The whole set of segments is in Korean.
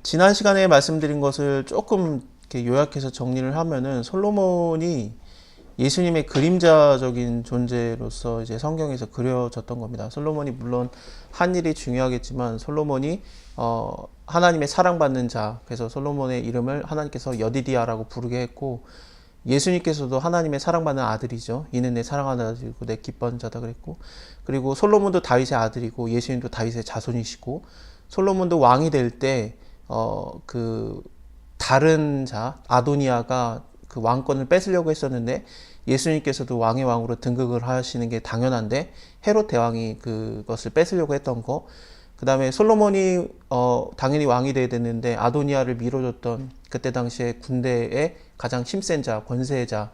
지난 시간에 말씀드린 것을 조금 이렇게 요약해서 정리를 하면은 솔로몬이 예수님의 그림자적인 존재로서 이제 성경에서 그려졌던 겁니다. 솔로몬이 물론 한 일이 중요하겠지만 솔로몬이 하나님의 사랑받는 자, 그래서 솔로몬의 이름을 하나님께서 여디디아라고 부르게 했고, 예수님께서도 하나님의 사랑받는 아들이죠. 이는 내 사랑하는 아들이고 내 기뻐하는 자다 그랬고, 그리고 솔로몬도 다윗의 아들이고 예수님도 다윗의 자손이시고, 솔로몬도 왕이 될 때 다른 자 아도니아가 그 왕권을 뺏으려고 했었는데 예수님께서도 왕의 왕으로 등극을 하시는 게 당연한데 헤롯 대왕이 그것을 뺏으려고 했던 거, 그 다음에 솔로몬이 당연히 왕이 돼야 되는데 아도니아를 밀어줬던 그때 당시에 군대의 가장 힘센 자, 권세자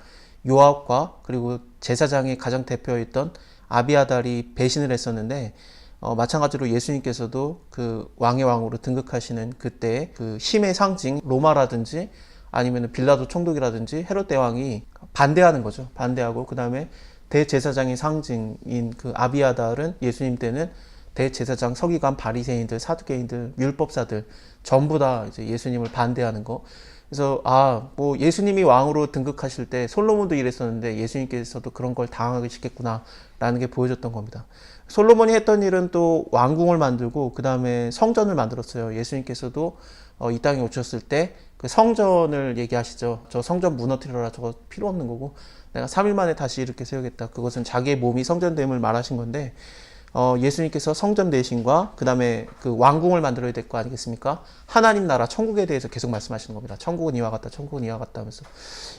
요압과 그리고 제사장의 가장 대표였던 아비아달이 배신을 했었는데, 마찬가지로 예수님께서도 그 왕의 왕으로 등극하시는 그때 그 힘의 상징 로마라든지 아니면 빌라도 총독이라든지 헤롯 대왕이 반대하는 거죠. 반대하고, 그 다음에 대제사장의 상징인 그 아비아달은 예수님 때는 대제사장, 서기관, 바리새인들, 사두개인들, 율법사들 전부 다 이제 예수님을 반대하는 거. 그래서 뭐 예수님이 왕으로 등극하실 때 솔로몬도 이랬었는데 예수님께서도 그런 걸 당하기 쉽겠구나라는 게 보여줬던 겁니다. 솔로몬이 했던 일은 또 왕궁을 만들고 그 다음에 성전을 만들었어요. 예수님께서도 이 땅에 오셨을 때 그 성전을 얘기하시죠. 저 성전 무너뜨려라, 저거 필요 없는 거고 내가 3일 만에 다시 이렇게 세우겠다. 그것은 자기의 몸이 성전됨을 말하신 건데, 예수님께서 성전 대신과 그 다음에 그 왕궁을 만들어야 될 거 아니겠습니까? 하나님 나라, 천국에 대해서 계속 말씀하시는 겁니다. 천국은 이와 같다, 천국은 이와 같다 하면서.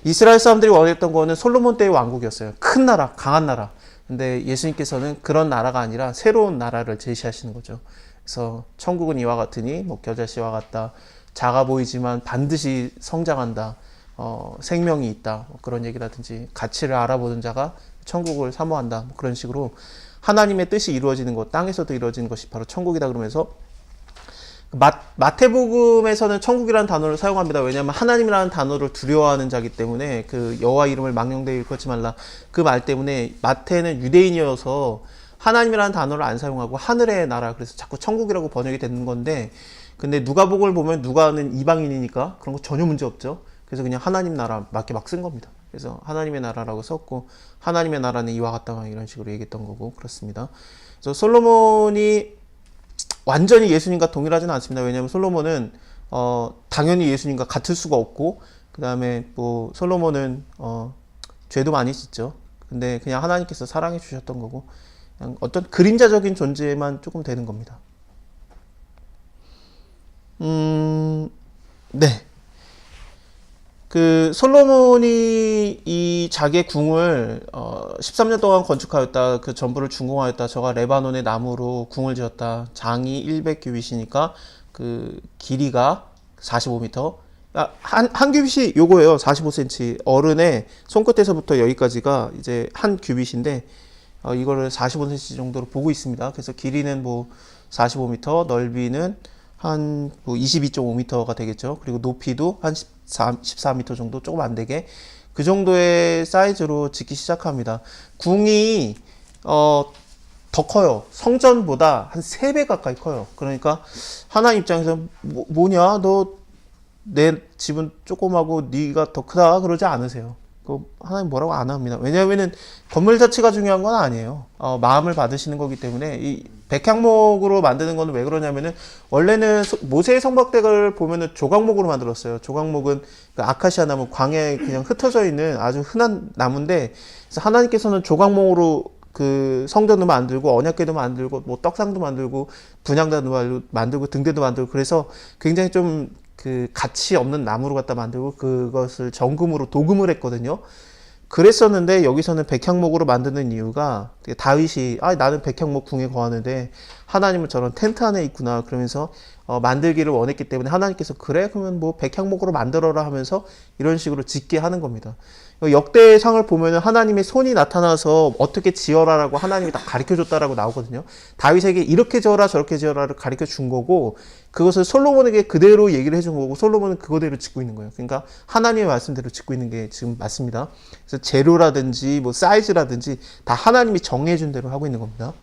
이스라엘 사람들이 원했던 거는 솔로몬 때의 왕국이었어요. 큰 나라, 강한 나라. 근데 예수님께서는 그런 나라가 아니라 새로운 나라를 제시하시는 거죠. 그래서 천국은 이와 같으니 뭐 겨자씨와 같다, 작아 보이지만 반드시 성장한다, 생명이 있다, 뭐 그런 얘기라든지 가치를 알아보는 자가 천국을 사모한다, 뭐 그런 식으로 하나님의 뜻이 이루어지는 것, 땅에서도 이루어지는 것이 바로 천국이다 그러면서, 마태복음에서는 천국이라는 단어를 사용합니다. 왜냐하면 하나님이라는 단어를 두려워하는 자기 때문에, 그 여호와 이름을 망령되이 일컫지 말라 그 말 때문에 마태는 유대인이어서 하나님이라는 단어를 안 사용하고 하늘의 나라, 그래서 자꾸 천국이라고 번역이 되는 건데, 근데 누가복음을 보면 누가는 이방인이니까 그런 거 전혀 문제 없죠. 그래서 그냥 하나님 나라 맞게 막 쓴 겁니다. 그래서 하나님의 나라라고 썼고, 하나님의 나라는 이와 같다 이런 식으로 얘기했던 거고 그렇습니다. 그래서 솔로몬이 완전히 예수님과 동일하지는 않습니다. 왜냐하면 솔로몬은 당연히 예수님과 같을 수가 없고, 그 다음에 뭐 솔로몬은 죄도 많이 짓죠. 근데 그냥 하나님께서 사랑해 주셨던 거고, 그냥 어떤 그림자적인 존재만 조금 되는 겁니다. 네. 솔로몬이 이 자기의 궁을 13년 동안 건축하였다. 그 전부를 준공하였다. 저가 레바논의 나무로 궁을 지었다. 장이 100규빗이니까 그 길이가 45m. 한 규빗이 요거예요. 45cm. 어른의 손끝에서부터 여기까지가 이제 한 규빗인데, 이거를 45cm 정도로 보고 있습니다. 그래서 길이는 뭐 45m, 넓이는 한 22.5m가 되겠죠. 그리고 높이도 한 14m 정도, 조금 안 되게 그 정도의 사이즈로 짓기 시작합니다. 궁이 더 커요. 성전보다 한 3배 가까이 커요. 그러니까 하나님 입장에서 뭐냐, 너 내 집은 조그마고 네가 더 크다 그러지 않으세요. 하나님 뭐라고 안 합니다. 왜냐하면은 건물 자체가 중요한 건 아니에요. 마음을 받으시는 거기 때문에. 이 백향목으로 만드는 거는 왜 그러냐면은, 원래는 모세의 성막대를 보면은 조각목으로 만들었어요. 조각목은 그 아카시아 나무, 광야에 그냥 흩어져 있는 아주 흔한 나무인데, 그래서 하나님께서는 조각목으로 그 성전도 만들고 언약궤도 만들고 뭐 떡상도 만들고 분향단도 만들고 등대도 만들고, 그래서 굉장히 좀 그 가치 없는 나무로 갖다 만들고 그것을 정금으로 도금을 했거든요. 그랬었는데 여기서는 백향목으로 만드는 이유가, 다윗이 나는 백향목 궁에 거하는데 하나님은 저런 텐트 안에 있구나 그러면서 만들기를 원했기 때문에, 하나님께서 그래 그러면 뭐 백향목으로 만들어라 하면서 이런 식으로 짓게 하는 겁니다. 역대상을 보면 하나님의 손이 나타나서 어떻게 지어라라고 하나님이 다 가르쳐줬다라고 나오거든요. 다윗에게 이렇게 지어라 저렇게 지어라를 가르쳐 준 거고, 그것을 솔로몬에게 그대로 얘기를 해준 거고, 솔로몬은 그거대로 짓고 있는 거예요. 그러니까 하나님의 말씀대로 짓고 있는 게 지금 맞습니다. 그래서 재료라든지 뭐 사이즈라든지 다 하나님이 정해준 대로 하고 있는 겁니다.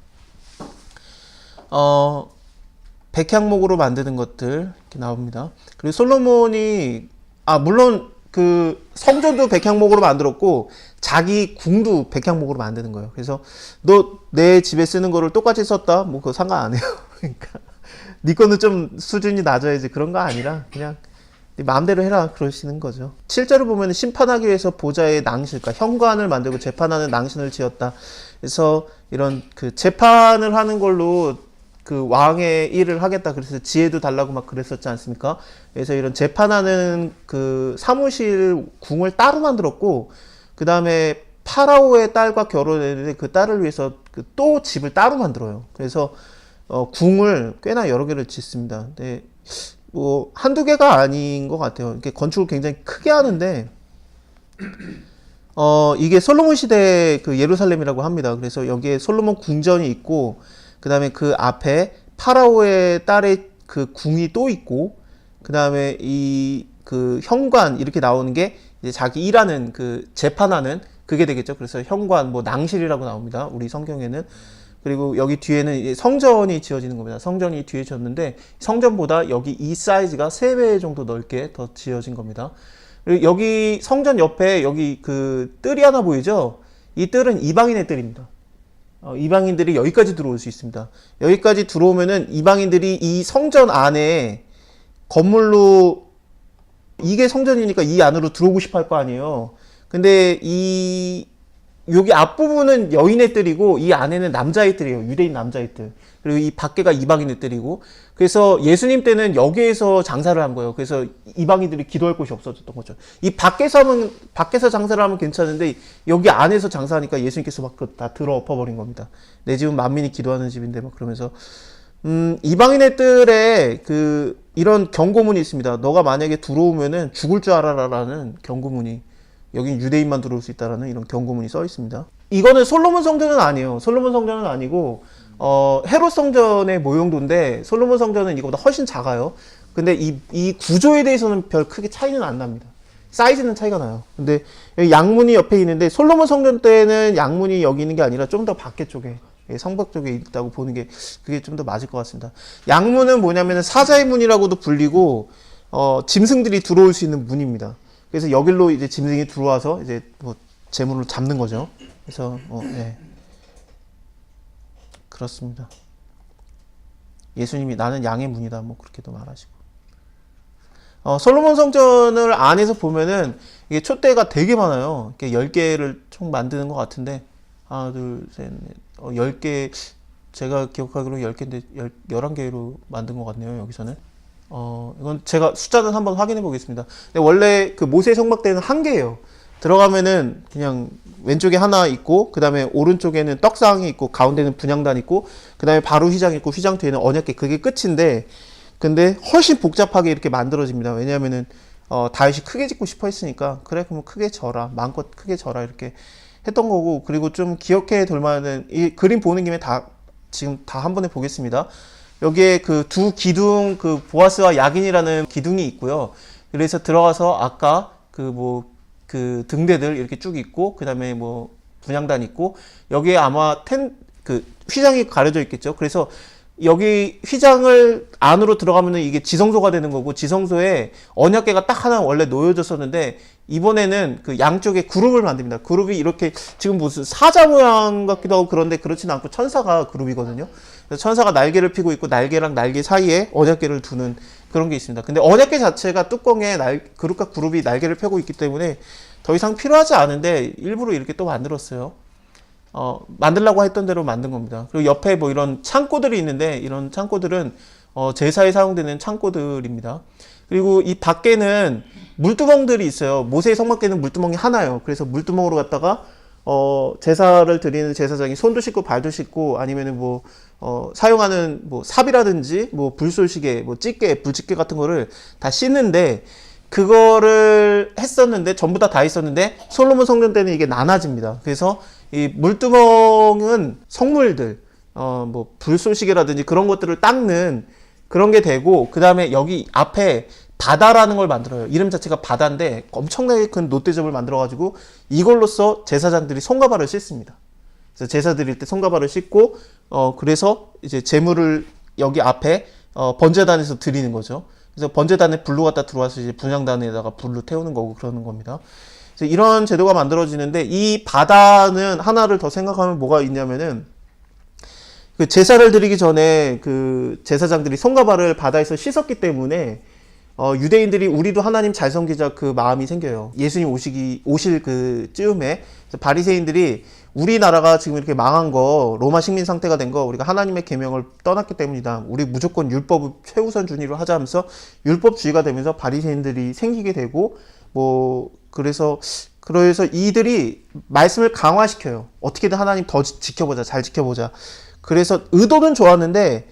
백향목으로 만드는 것들 이렇게 나옵니다. 그리고 솔로몬이 물론 그 성전도 백향목으로 만들었고 자기 궁도 백향목으로 만드는 거예요. 그래서 너 내 집에 쓰는 거를 똑같이 썼다? 뭐 그거 상관 안 해요. 그러니까 네 거는 좀 수준이 낮아야지 그런 거 아니라 그냥 네 마음대로 해라 그러시는 거죠. 실제로 보면 심판하기 위해서 보좌의 낭실, 그러니까 현관을 만들고 재판하는 낭신을 지었다. 그래서 이런 그 재판을 하는 걸로 그 왕의 일을 하겠다. 그래서 지혜도 달라고 막 그랬었지 않습니까? 그래서 이런 재판하는 그 사무실 궁을 따로 만들었고, 그 다음에 파라오의 딸과 결혼했는데 그 딸을 위해서 그 또 집을 따로 만들어요. 그래서 궁을 꽤나 여러 개를 짓습니다. 근데 뭐 한두 개가 아닌 것 같아요. 이렇게 건축을 굉장히 크게 하는데 이게 솔로몬 시대 그 예루살렘이라고 합니다. 그래서 여기에 솔로몬 궁전이 있고, 그 다음에 그 앞에 파라오의 딸의 그 궁이 또 있고, 그 다음에 이 그 현관 이렇게 나오는 게 이제 자기 일하는 그 재판하는 그게 되겠죠. 그래서 현관 뭐 낭실이라고 나옵니다. 우리 성경에는. 그리고 여기 뒤에는 이제 성전이 지어지는 겁니다. 성전이 뒤에 지었는데 성전보다 여기 이 사이즈가 3배 정도 넓게 더 지어진 겁니다. 그리고 여기 성전 옆에 여기 그 뜰이 하나 보이죠? 이 뜰은 이방인의 뜰입니다. 이방인들이 여기까지 들어올 수 있습니다. 여기까지 들어오면은 이방인들이 이 성전 안에 건물로 이게 성전이니까 이 안으로 들어오고 싶어 할 거 아니에요. 근데 여기 앞부분은 여인의 뜰이고 이 안에는 남자의 뜰이에요. 유대인 남자의 뜰. 그리고 이 밖에가 이방인의 뜰이고, 그래서 예수님 때는 여기에서 장사를 한 거예요. 그래서 이방인들이 기도할 곳이 없어졌던 거죠. 이 밖에서 장사를 하면 괜찮은데 여기 안에서 장사하니까 예수님께서 막 다 들어 엎어버린 겁니다. 내 집은 만민이 기도하는 집인데 막 그러면서 이방인의 뜰에 이런 경고문이 있습니다. 너가 만약에 들어오면은 죽을 줄 알아라라는 경고문이, 여긴 유대인만 들어올 수 있다라는 이런 경고문이 써 있습니다. 이거는 솔로몬 성전은 아니에요. 솔로몬 성전은 아니고 헤롯 성전의 모형도인데 솔로몬 성전은 이거보다 훨씬 작아요. 근데 이 구조에 대해서는 별 크게 차이는 안 납니다. 사이즈는 차이가 나요. 근데 여기 양문이 옆에 있는데 솔로몬 성전 때는 양문이 여기 있는 게 아니라 좀 더 밖에 쪽에, 성벽 쪽에 있다고 보는 게 그게 좀 더 맞을 것 같습니다. 양문은 뭐냐면 사자의 문이라고도 불리고 짐승들이 들어올 수 있는 문입니다. 그래서 여길로 이제 짐승이 들어와서 이제 뭐 재물을 잡는 거죠. 그래서 네. 그렇습니다. 예수님이 나는 양의 문이다 뭐 그렇게도 말하시고. 솔로몬 성전을 안에서 보면은 이게 촛대가 되게 많아요. 이렇게 10개를 총 만드는 것 같은데 하나 둘 셋 넷 10개, 제가 기억하기로 10개인데 11개로 만든 것 같네요. 여기서는 이건 제가 숫자는 한번 확인해 보겠습니다. 근데 원래 그 모세 성막대는 한 개예요. 들어가면은 그냥 왼쪽에 하나 있고, 그 다음에 오른쪽에는 떡상이 있고, 가운데는 분향단 있고, 그 다음에 바로 휘장 있고, 휘장 뒤에는 언약궤, 그게 끝인데, 근데 훨씬 복잡하게 이렇게 만들어집니다. 왜냐면은 다윗이 크게 짓고 싶어 했으니까, 그래 그러면 크게 져라, 마음껏 크게 져라 이렇게 했던 거고. 그리고 좀 기억해 둘 만한, 이 그림 보는 김에 지금 다 한 번에 보겠습니다. 여기에 그 두 기둥, 그 보아스와 야긴이라는 기둥이 있고요. 그래서 들어가서 아까 그 등대들 이렇게 쭉 있고, 그 다음에 뭐 분향단 있고, 여기에 아마 휘장이 가려져 있겠죠. 그래서 여기 휘장을 안으로 들어가면은 이게 지성소가 되는 거고, 지성소에 언약궤가 딱 하나 원래 놓여졌었는데 이번에는 그 양쪽에 그룹을 만듭니다. 그룹이 이렇게 지금 무슨 사자 모양 같기도 하고 그런데 그렇지는 않고 천사가 그룹이거든요. 그래서 천사가 날개를 펴고 있고 날개랑 날개 사이에 언약궤를 두는 그런 게 있습니다. 근데 언약궤 자체가 뚜껑에 그룹과 그룹이 날개를 펴고 있기 때문에 더 이상 필요하지 않은데 일부러 이렇게 또 만들었어요. 만들라고 했던 대로 만든 겁니다. 그리고 옆에 뭐 이런 창고들이 있는데 이런 창고들은 제사에 사용되는 창고들입니다. 그리고 이 밖에는 물두멍들이 있어요. 모세의 성막궤는 물두멍이 하나예요. 그래서 물두멍으로 갔다가 제사를 드리는 제사장이 손도 씻고 발도 씻고, 아니면은 뭐 사용하는 뭐 삽이라든지 뭐 불쏘시개, 뭐 찌개, 불집게 같은 거를 다 씻는데, 그거를 했었는데 전부 다 있었는데 솔로몬 성전 때는 이게 나눠집니다. 그래서 이 물두멍은 성물들, 뭐 불쏘시개라든지 그런 것들을 닦는 그런 게 되고, 그 다음에 여기 앞에 바다라는 걸 만들어요. 이름 자체가 바다인데 엄청나게 큰 놋대접을 만들어가지고 이걸로써 제사장들이 손과 발을 씻습니다. 그래서 제사 드릴 때 손과 발을 씻고, 그래서 이제 제물을 여기 앞에 번제단에서 드리는 거죠. 그래서 번제단에 불로 갖다 들어와서 이제 분향단에다가 불로 태우는 거고 그러는 겁니다. 그래서 이런 제도가 만들어지는데 이 바다는 하나를 더 생각하면 뭐가 있냐면은 그 제사를 드리기 전에 그 제사장들이 손과 발을 바다에서 씻었기 때문에 유대인들이 우리도 하나님 잘 섬기자 그 마음이 생겨요. 예수님 오실 그 즈음에 바리새인들이 우리나라가 지금 이렇게 망한 거, 로마 식민 상태가 된 거, 우리가 하나님의 계명을 떠났기 때문이다. 우리 무조건 율법을 최우선 준위로 하자 하면서 율법주의가 되면서 바리새인들이 생기게 되고, 그래서 이들이 말씀을 강화시켜요. 어떻게든 하나님 더 지켜보자, 잘 지켜보자. 그래서 의도는 좋았는데,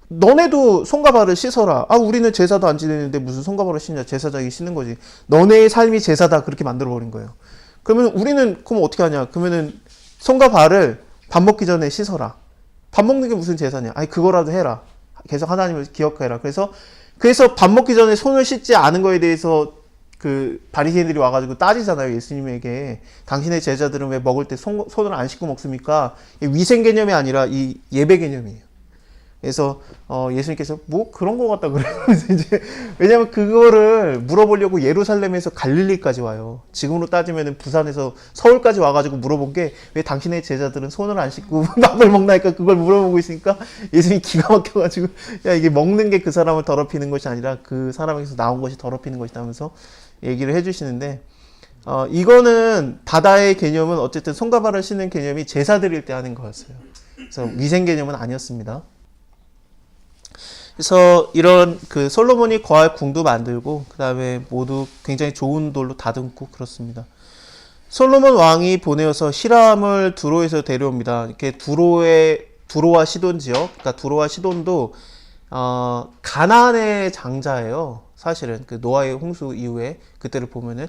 너네도 손과 발을 씻어라. 우리는 제사도 안 지내는데 무슨 손과 발을 씻냐. 제사장이 씻는 거지. 너네의 삶이 제사다. 그렇게 만들어버린 거예요. 그러면 우리는 그럼 어떻게 하냐? 그러면은 손과 발을 밥 먹기 전에 씻어라. 밥 먹는 게 무슨 제사냐? 그거라도 해라. 계속 하나님을 기억해라. 그래서 밥 먹기 전에 손을 씻지 않은 거에 대해서 그 바리새인들이 와가지고 따지잖아요. 예수님에게. 당신의 제자들은 왜 먹을 때 손을 안 씻고 먹습니까? 위생 개념이 아니라 이 예배 개념이에요. 그래서 예수님께서 뭐 그런 거 같다 그래요. 이제 왜냐면 그거를 물어보려고 예루살렘에서 갈릴리까지 와요. 지금으로 따지면은 부산에서 서울까지 와가지고 물어본 게 왜 당신의 제자들은 손을 안 씻고 밥을 먹나니까 그걸 물어보고 있으니까 예수님이 기가 막혀가지고 야 이게 먹는 게 그 사람을 더럽히는 것이 아니라 그 사람에게서 나온 것이 더럽히는 것이다 하면서 얘기를 해주시는데 이거는 바다의 개념은 어쨌든 손과 발을 씻는 개념이 제사 드릴 때 하는 거였어요. 그래서 위생 개념은 아니었습니다. 그래서 이런 그 솔로몬이 거할 궁도 만들고 그 다음에 모두 굉장히 좋은 돌로 다듬고 그렇습니다. 솔로몬 왕이 보내어서 히람을 두로에서 데려옵니다. 이렇게 두로와 시돈 지역, 그러니까 두로와 시돈도 가나안의 장자예요. 사실은 그 노아의 홍수 이후에 그때를 보면은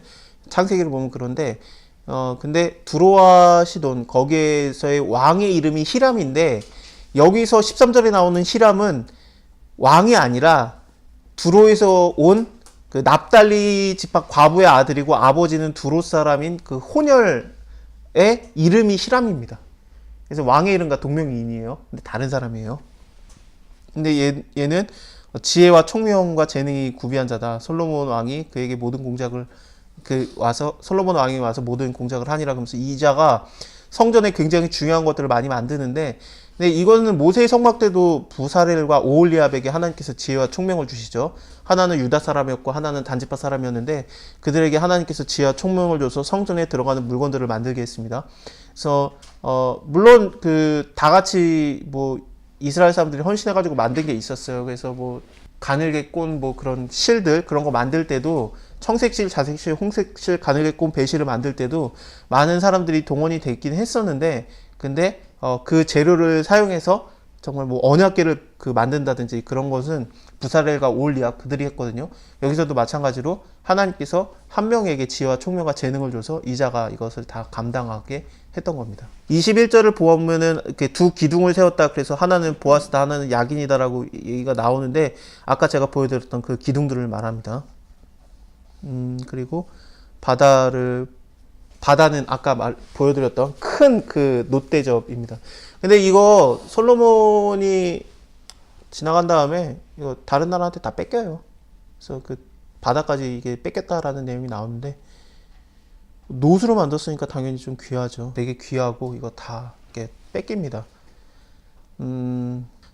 창세기를 보면 그런데 근데 두로와 시돈 거기에서의 왕의 이름이 히람인데 여기서 13절에 나오는 히람은 왕이 아니라 두로에서 온 그 납달리 지파 과부의 아들이고 아버지는 두로 사람인 그 혼혈의 이름이 히람입니다. 그래서 왕의 이름과 동명이인이에요. 근데 다른 사람이에요. 근데 얘는 지혜와 총명과 재능이 구비한 자다. 솔로몬 왕이 그에게 모든 공작을 솔로몬 왕이 와서 모든 공작을 하니라 그러면서 이 자가 성전에 굉장히 중요한 것들을 많이 만드는데 근데 이거는 모세의 성막 때도 부사렐과 오홀리압에게 하나님께서 지혜와 총명을 주시죠. 하나는 유다 사람이었고 하나는 단지파 사람이었는데 그들에게 하나님께서 지혜와 총명을 줘서 성전에 들어가는 물건들을 만들게 했습니다. 그래서 물론 그 다 같이 이스라엘 사람들이 헌신해가지고 만든 게 있었어요. 그래서 가늘게 꼰 그런 실들 그런 거 만들 때도 청색실, 자색실, 홍색실, 가늘게 꼰 배실을 만들 때도 많은 사람들이 동원이 됐긴 했었는데 근데 그 재료를 사용해서 정말 언약궤를 만든다든지 그런 것은 부사렐과 오홀리압 그들이 했거든요. 여기서도 마찬가지로 하나님께서 한 명에게 지혜와 총명과 재능을 줘서 이자가 이것을 다 감당하게 했던 겁니다. 21절을 보면은 이렇게 두 기둥을 세웠다. 그래서 하나는 보아스다, 하나는 야긴이다라고 얘기가 나오는데 아까 제가 보여드렸던 그 기둥들을 말합니다. 그리고 바다는 아까 보여드렸던 큰 그 놋대접입니다. 근데 이거 솔로몬이 지나간 다음에 이거 다른 나라한테 다 뺏겨요. 그래서 그 바다까지 이게 뺏겼다라는 내용이 나오는데 놋으로 만들었으니까 당연히 좀 귀하죠. 되게 귀하고 이거 다 이렇게 뺏깁니다.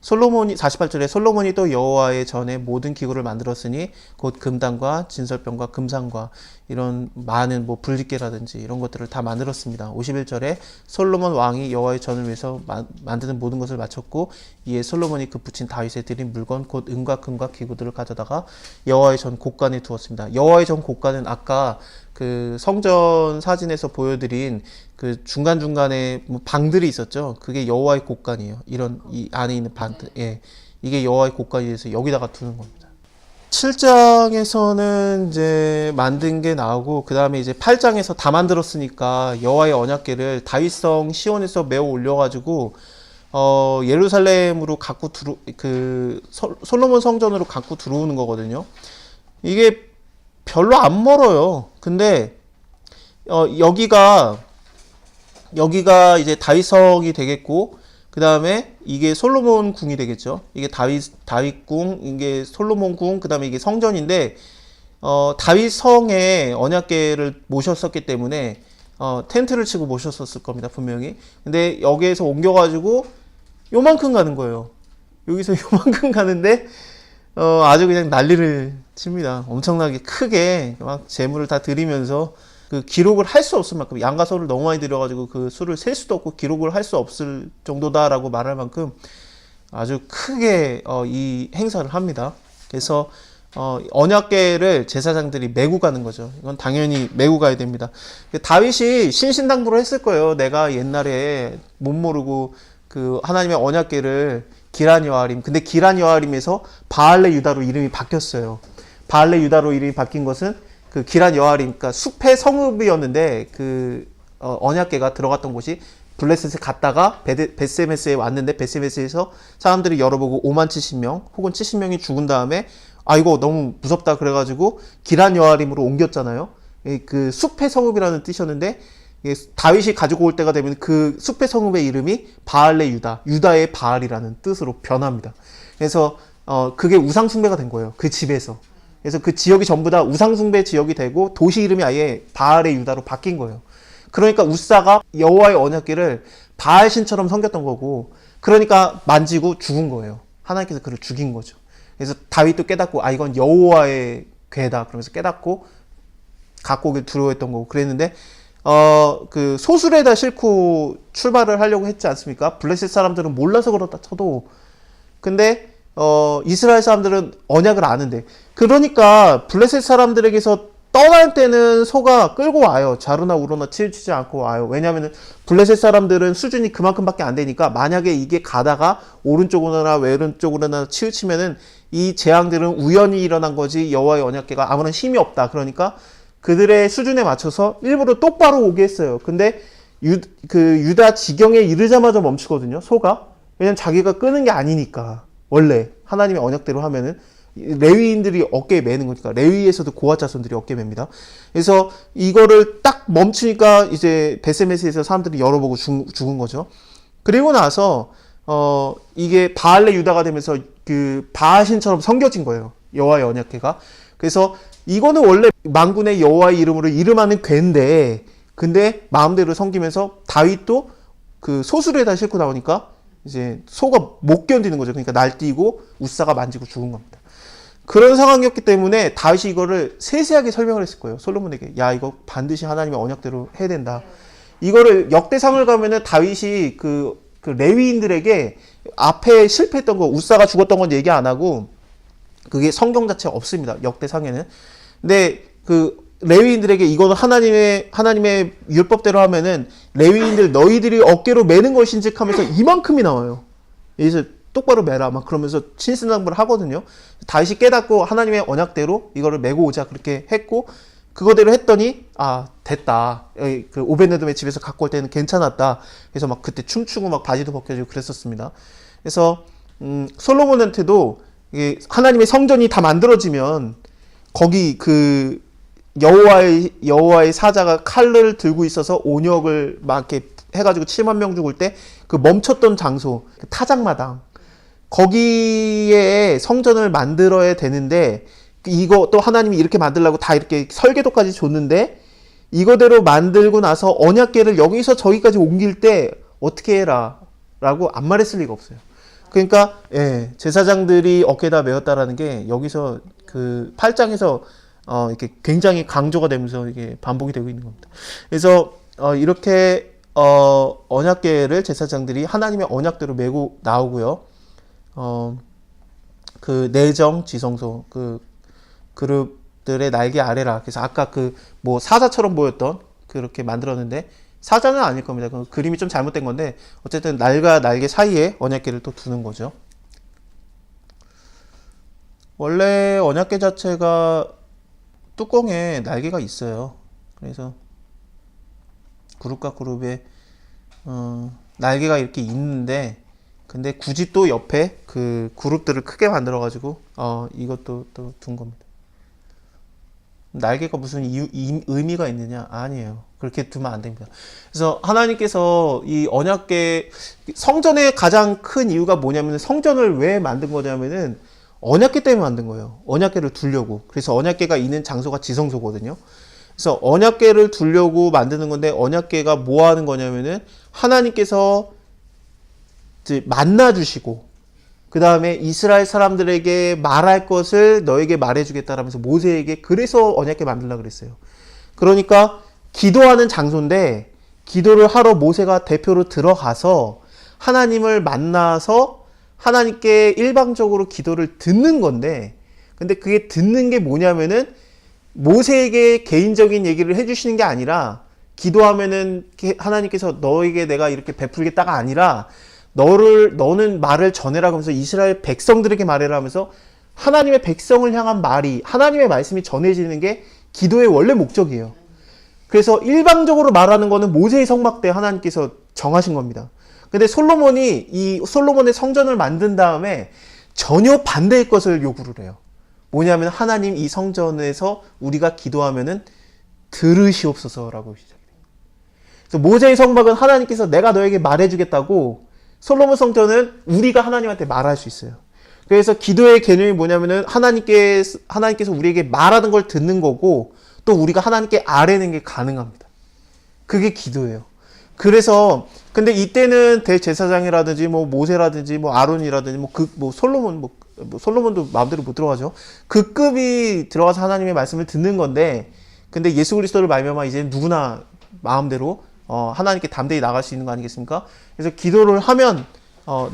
솔로몬이 48절에 솔로몬이 또 여호와의 전에 모든 기구를 만들었으니 곧 금단과 진설병과 금상과 이런 많은 불리개라든지 이런 것들을 다 만들었습니다. 51절에 솔로몬 왕이 여호와의 전을 위해서 만드는 모든 것을 마쳤고 이에 솔로몬이 그 붙인 다윗에 드린 물건 곧 은과 금과 기구들을 가져다가 여호와의 전 곡간에 두었습니다. 여호와의 전 곡간은 아까 그 성전 사진에서 보여드린 그 중간중간에 방들이 있었죠. 그게 여호와의 곡간이에요. 이 안에 있는 방들. 예. 이게 여호와의 곡간이 돼서 여기다가 두는 겁니다. 7장에서는 이제 만든 게 나오고 그 다음에 이제 8장에서 다 만들었으니까 여호와의 언약궤를 다윗성 시온에서 메어 올려가지고 예루살렘으로 솔로몬 성전으로 갖고 들어오는 거거든요. 이게 별로 안 멀어요. 근데 여기가 이제 다윗성이 되겠고 그 다음에 이게 솔로몬 궁이 되겠죠. 이게 다윗 궁, 이게 솔로몬 궁, 그 다음에 이게 성전인데, 다윗 성에 언약궤를 모셨었기 때문에, 텐트를 치고 모셨었을 겁니다, 분명히. 근데 여기에서 옮겨가지고 요만큼 가는 거예요. 여기서 요만큼 가는데, 아주 그냥 난리를 칩니다. 엄청나게 크게 막 재물을 다 드리면서 그 기록을 할 수 없을 만큼 양과 소를 너무 많이 드려가지고 그 수를 셀 수도 없고 기록을 할 수 없을 정도다라고 말할 만큼 아주 크게 이 행사를 합니다. 그래서 언약궤를 제사장들이 메고 가는 거죠. 이건 당연히 메고 가야 됩니다. 다윗이 신신당부를 했을 거예요. 내가 옛날에 못 모르고 그 하나님의 언약궤를 기란 여아림, 근데 기란 여아림에서 바알레 유다로 이름이 바뀌었어요. 바알레 유다로 이름이 바뀐 것은 그 기란 여아림, 그러니까 숲의 성읍이었는데 그 언약궤가 들어갔던 곳이 블레셋에 갔다가 베세메스에 왔는데 베세메스에서 사람들이 열어보고 5만 70명 혹은 70명이 죽은 다음에 아 이거 너무 무섭다 그래가지고 기란 여아림으로 옮겼잖아요. 그 숲의 성읍이라는 뜻이었는데 다윗이 가지고 올 때가 되면 그 숲의 성읍의 이름이 바알레 유다, 유다의 바알이라는 뜻으로 변합니다. 그래서 그게 우상숭배가 된 거예요. 그 집에서. 그래서 그 지역이 전부 다 우상숭배 지역이 되고 도시 이름이 아예 바알의 유다로 바뀐 거예요. 그러니까 우사가 여호와의 언약궤를 바알신처럼 섬겼던 거고, 그러니까 만지고 죽은 거예요. 하나님께서 그를 죽인 거죠. 그래서 다윗도 깨닫고 아 이건 여호와의 궤다 그러면서 깨닫고 갖고 오길 두려워했던 거고 그랬는데 그 소술에다 싣고 출발을 하려고 했지 않습니까? 블레셋 사람들은 몰라서 그렇다 쳐도, 근데 이스라엘 사람들은 언약을 아는데, 그러니까 블레셋 사람들에게서 떠날 때는 소가 끌고 와요. 자루나 우로나 치우치지 않고 와요. 왜냐하면 블레셋 사람들은 수준이 그만큼밖에 안 되니까 만약에 이게 가다가 오른쪽으로나 왼쪽으로나 치우치면은 이 재앙들은 우연히 일어난 거지 여호와의 언약궤가 아무런 힘이 없다. 그러니까 그들의 수준에 맞춰서 일부러 똑바로 오게 했어요. 근데 유다 지경에 이르자마자 멈추거든요. 소가. 왜냐면 자기가 끄는 게 아니니까. 원래 하나님의 언약대로 하면은 레위인들이 어깨에 매는 거니까. 레위에서도 고아 자손들이 어깨에 맵니다. 그래서 이거를 딱 멈추니까 이제 베세메스에서 사람들이 열어보고 죽은 거죠. 그리고 나서 이게 바알레 유다가 되면서 그 바알신처럼 섬겨진 거예요. 여호와의 언약궤가. 그래서 이거는 원래 만군의 여호와의 이름으로 이름하는 궤인데, 근데 마음대로 섬기면서 다윗도 그 소수레에다 싣고 나오니까 이제 소가 못 견디는 거죠. 그러니까 날뛰고 우사가 만지고 죽은 겁니다. 그런 상황이었기 때문에 다윗이 이거를 세세하게 설명을 했을 거예요. 솔로몬에게. 야, 이거 반드시 하나님의 언약대로 해야 된다. 이거를 역대상을 가면은 다윗이 그 레위인들에게 앞에 실패했던 거, 우사가 죽었던 건 얘기 안 하고, 그게 성경 자체에 없습니다. 역대상에는. 근데 그 레위인들에게 이거는 하나님의 율법대로 하면은 레위인들 너희들이 어깨로 매는 것인즉 하면서 이만큼이 나와요. 여기서 똑바로 매라 막 그러면서 신신당부를 하거든요. 다윗이 깨닫고 하나님의 언약대로 이거를 메고 오자 그렇게 했고, 그거대로 했더니 아 됐다. 그 오베네돔의 집에서 갖고 올 때는 괜찮았다. 그래서 막 그때 춤추고 막 바지도 벗겨지고 그랬었습니다. 그래서 솔로몬한테도 하나님의 성전이 다 만들어지면 거기 그 여호와의 사자가 칼을 들고 있어서 온역을 막 이렇게 해가지고 7만 명 죽을 때 그 멈췄던 장소, 그 타작마당, 거기에 성전을 만들어야 되는데, 이거 또 하나님이 이렇게 만들라고 다 이렇게 설계도까지 줬는데, 이거대로 만들고 나서 언약궤를 여기서 저기까지 옮길 때 어떻게 해라 라고 안 말했을 리가 없어요. 그러니까 제사장들이 어깨에다 메었다라는 게 여기서 그 8장에서 이렇게 굉장히 강조가 되면서 이게 반복이 되고 있는 겁니다. 그래서 이렇게 언약궤를 제사장들이 하나님의 언약대로 메고 나오고요. 그 내정 지성소 그 그룹들의 날개 아래라. 그래서 아까 그 뭐 사자처럼 보였던 그렇게 만들었는데 사자는 아닐 겁니다. 그 그림이 좀 잘못된 건데 어쨌든 날과 날개 사이에 언약궤를 또 두는 거죠. 원래 언약궤 자체가 뚜껑에 날개가 있어요. 그래서 그룹과 그룹에 날개가 이렇게 있는데, 근데 굳이 또 옆에 그 그룹들을 크게 만들어 가지고 이것도 또 둔 겁니다. 날개가 무슨 의미가 있느냐? 아니에요. 그렇게 두면 안 됩니다. 그래서 하나님께서 이 언약궤, 성전의 가장 큰 이유가 뭐냐면, 성전을 왜 만든 거냐면은 언약궤 때문에 만든 거예요. 언약궤를 두려고. 그래서 언약궤가 있는 장소가 지성소거든요. 그래서 언약궤를 두려고 만드는 건데, 언약궤가 뭐 하는 거냐면은 하나님께서 이제 만나 주시고, 그 다음에 이스라엘 사람들에게 말할 것을 너에게 말해주겠다라면서 모세에게 그래서 언약궤 만들려고 그랬어요. 그러니까 기도하는 장소인데, 기도를 하러 모세가 대표로 들어가서 하나님을 만나서 하나님께 일방적으로 기도를 듣는 건데, 근데 그게 듣는 게 뭐냐면은 모세에게 개인적인 얘기를 해주시는 게 아니라, 기도하면은 하나님께서 너에게 내가 이렇게 베풀겠다가 아니라, 너는 말을 전해라 하면서 이스라엘 백성들에게 말해라 하면서 하나님의 백성을 향한 말이, 하나님의 말씀이 전해지는 게 기도의 원래 목적이에요. 그래서 일방적으로 말하는 거는 모세의 성막 때 하나님께서 정하신 겁니다. 근데 솔로몬이 이 솔로몬의 성전을 만든 다음에 전혀 반대의 것을 요구를 해요. 뭐냐면 하나님 이 성전에서 우리가 기도하면은 들으시옵소서라고 시작해요. 그래서 모세의 성막은 하나님께서 내가 너에게 말해주겠다고, 솔로몬 성전은 우리가 하나님한테 말할 수 있어요. 그래서 기도의 개념이 뭐냐면은 하나님께서 우리에게 말하는 걸 듣는 거고, 또 우리가 하나님께 아뢰는 게 가능합니다. 그게 기도예요. 그래서 근데 이때는 대제사장이라든지 뭐 모세라든지 뭐 아론이라든지 뭐 솔로몬도 마음대로 못 들어가죠. 그 급이 들어가서 하나님의 말씀을 듣는 건데, 근데 예수 그리스도를 말미암아 이제 누구나 마음대로 하나님께 담대히 나갈 수 있는 거 아니겠습니까? 그래서 기도를 하면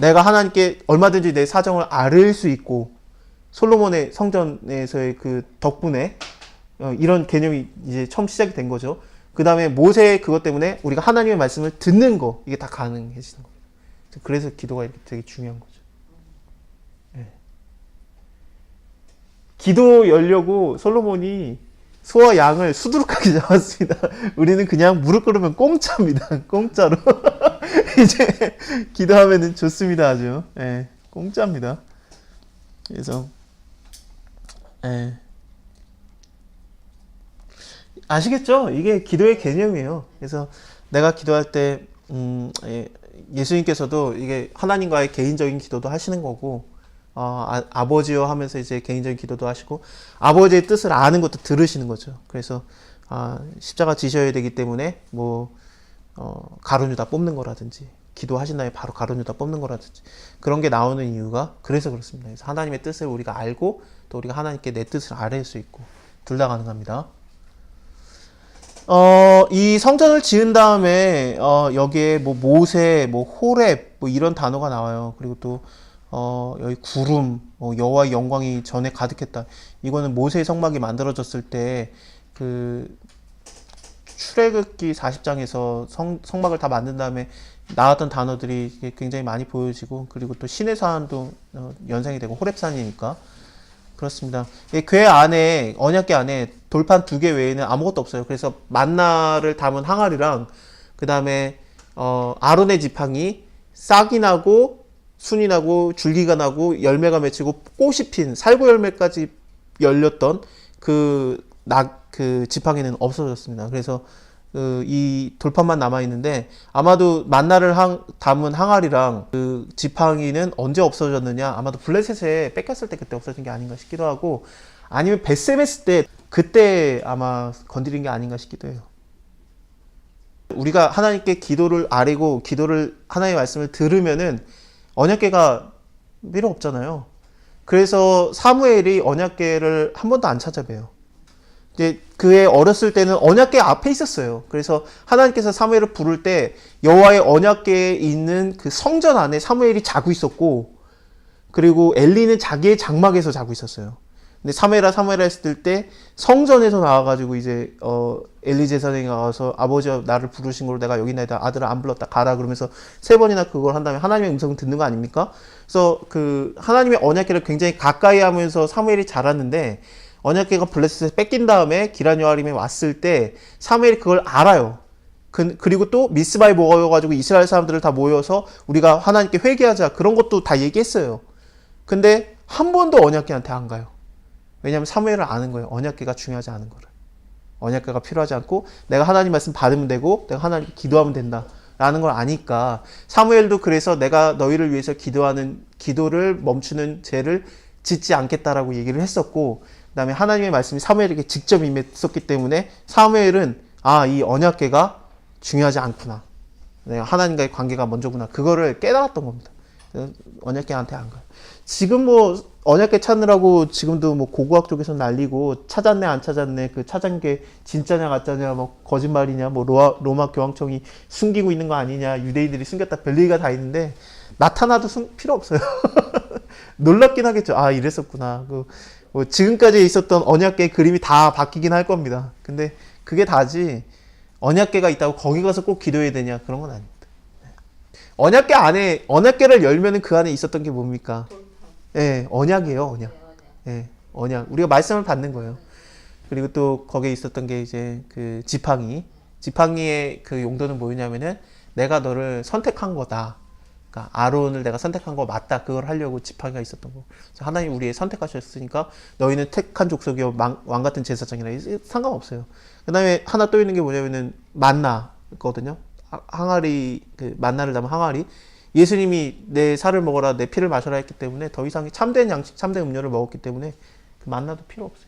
내가 하나님께 얼마든지 내 사정을 아뢰일 수 있고, 솔로몬의 성전에서의 그 덕분에 이런 개념이 이제 처음 시작이 된 거죠. 그 다음에 모세의 그것 때문에 우리가 하나님의 말씀을 듣는 거, 이게 다 가능해지는 거예요. 그래서 기도가 이렇게 되게 중요한 거죠. 네. 기도 열려고 솔로몬이 소와 양을 수두룩하게 잡았습니다. 우리는 그냥 무릎 꿇으면 공짜입니다. 공짜로. 이제 기도하면은 좋습니다. 아주. 예, 공짜입니다. 그래서 아시겠죠? 이게 기도의 개념이에요. 그래서 내가 기도할 때 예수님께서도 이게 하나님과의 개인적인 기도도 하시는 거고, 아버지요 하면서 이제 개인적인 기도도 하시고, 아버지의 뜻을 아는 것도 들으시는 거죠. 그래서 십자가 지셔야 되기 때문에 가룟 유다 뽑는 거라든지, 기도하신 다음에 바로 가룟 유다 뽑는 거라든지, 그런 게 나오는 이유가 그래서 그렇습니다. 그래서 하나님의 뜻을 우리가 알고, 또 우리가 하나님께 내 뜻을 아뢰일 수 있고, 둘 다 가능합니다. 이 성전을 지은 다음에 여기에 뭐 모세, 뭐 호렙, 뭐 이런 단어가 나와요. 그리고 또 여기 구름, 여호와의 영광이 전에 가득했다. 이거는 모세의 성막이 만들어졌을 때 그 출애굽기 40장에서 성막을 다 만든 다음에 나왔던 단어들이 굉장히 많이 보여지고, 그리고 또 신의 산도 연상이 되고, 호렙산이니까 그렇습니다. 궤 안에, 언약궤 안에 돌판 2개 외에는 아무것도 없어요. 그래서 만나를 담은 항아리랑, 그 다음에 아론의 지팡이, 싹이 나고 순이 나고 줄기가 나고 열매가 맺히고 꽃이 핀 살구 열매까지 열렸던 그 지팡이는 없어졌습니다. 그래서 이 돌판만 남아 있는데, 아마도 만나를 담은 항아리랑 그 지팡이는 언제 없어졌느냐, 아마도 블레셋에 뺏겼을 때 그때 없어진 게 아닌가 싶기도 하고, 아니면 벳세메스 때 그때 아마 건드린 게 아닌가 싶기도 해요. 우리가 하나님께 기도를 아뢰고 하나님의 말씀을 들으면은 언약궤가 필요 없잖아요. 그래서 사무엘이 언약궤를 한 번도 안 찾아봬요. 이제 그의 어렸을 때는 언약궤 앞에 있었어요. 그래서 하나님께서 사무엘을 부를 때 여호와의 언약궤에 있는 그 성전 안에 사무엘이 자고 있었고, 그리고 엘리는 자기의 장막에서 자고 있었어요. 근데 사무엘아 했을 때 성전에서 나와가지고 이제 엘리 제사장이 나와서 아버지가 나를 부르신 걸로 내가 여기 있나이다, 아들아 안 불렀다 가라, 그러면서 3번이나 그걸 한 다음에 하나님의 음성을 듣는 거 아닙니까? 그래서 그 하나님의 언약궤를 굉장히 가까이 하면서 사무엘이 자랐는데, 언약궤가 블레셋에서 뺏긴 다음에 기란 여아림에 왔을 때 사무엘이 그걸 알아요. 그리고 또 미스바에 모여가지고 이스라엘 사람들을 다 모여서 우리가 하나님께 회개하자, 그런 것도 다 얘기했어요. 근데 한 번도 언약궤한테 안 가요. 왜냐하면 사무엘을 아는 거예요. 언약궤가 중요하지 않은 거를. 언약궤가 필요하지 않고 내가 하나님 말씀 받으면 되고 내가 하나님께 기도하면 된다 라는 걸 아니까 사무엘도 그래서 내가 너희를 위해서 기도하는 기도를 멈추는 죄를 짓지 않겠다라고 얘기를 했었고, 그 다음에 하나님의 말씀이 사무엘에게 직접 임했었기 때문에 사무엘은 이 언약궤가 중요하지 않구나, 내가 하나님과의 관계가 먼저구나, 그거를 깨달았던 겁니다. 언약궤한테 안 가요. 지금 뭐 언약궤 찾느라고 지금도 뭐 고고학 쪽에서 난리고 찾았네 안 찾았네, 그 찾은 게 진짜냐 가짜냐, 뭐 거짓말이냐, 뭐 로마 교황청이 숨기고 있는 거 아니냐, 유대인들이 숨겼다, 별얘기가 다 있는데 나타나도 필요 없어요. 놀랍긴 하겠죠. 이랬었구나. 뭐 지금까지 있었던 언약궤 그림이 다 바뀌긴 할 겁니다. 근데 그게 다지 언약궤가 있다고 거기 가서 꼭 기도해야 되냐, 그런 건 아닙니다. 언약궤 안에, 언약궤를 열면은 그 안에 있었던 게 뭡니까? 예, 언약이에요, 언약. 예, 언약. 우리가 말씀을 받는 거예요. 그리고 또 거기에 있었던 게 이제 그 지팡이의 그 용도는 뭐였냐면은 내가 너를 선택한 거다. 그러니까 아론을 내가 선택한 거 맞다. 그걸 하려고 지팡이가 있었던 거. 하나님 우리의 선택하셨으니까 너희는 택한 족속이요 왕 같은 제사장이라 상관없어요. 그다음에 하나 또 있는 게 뭐냐면은 만나거든요. 항아리, 그 만나를 담은 항아리. 예수님이 내 살을 먹어라, 내 피를 마셔라 했기 때문에 더 이상 참된 양식, 참된 음료를 먹었기 때문에 그 만나도 필요 없어요.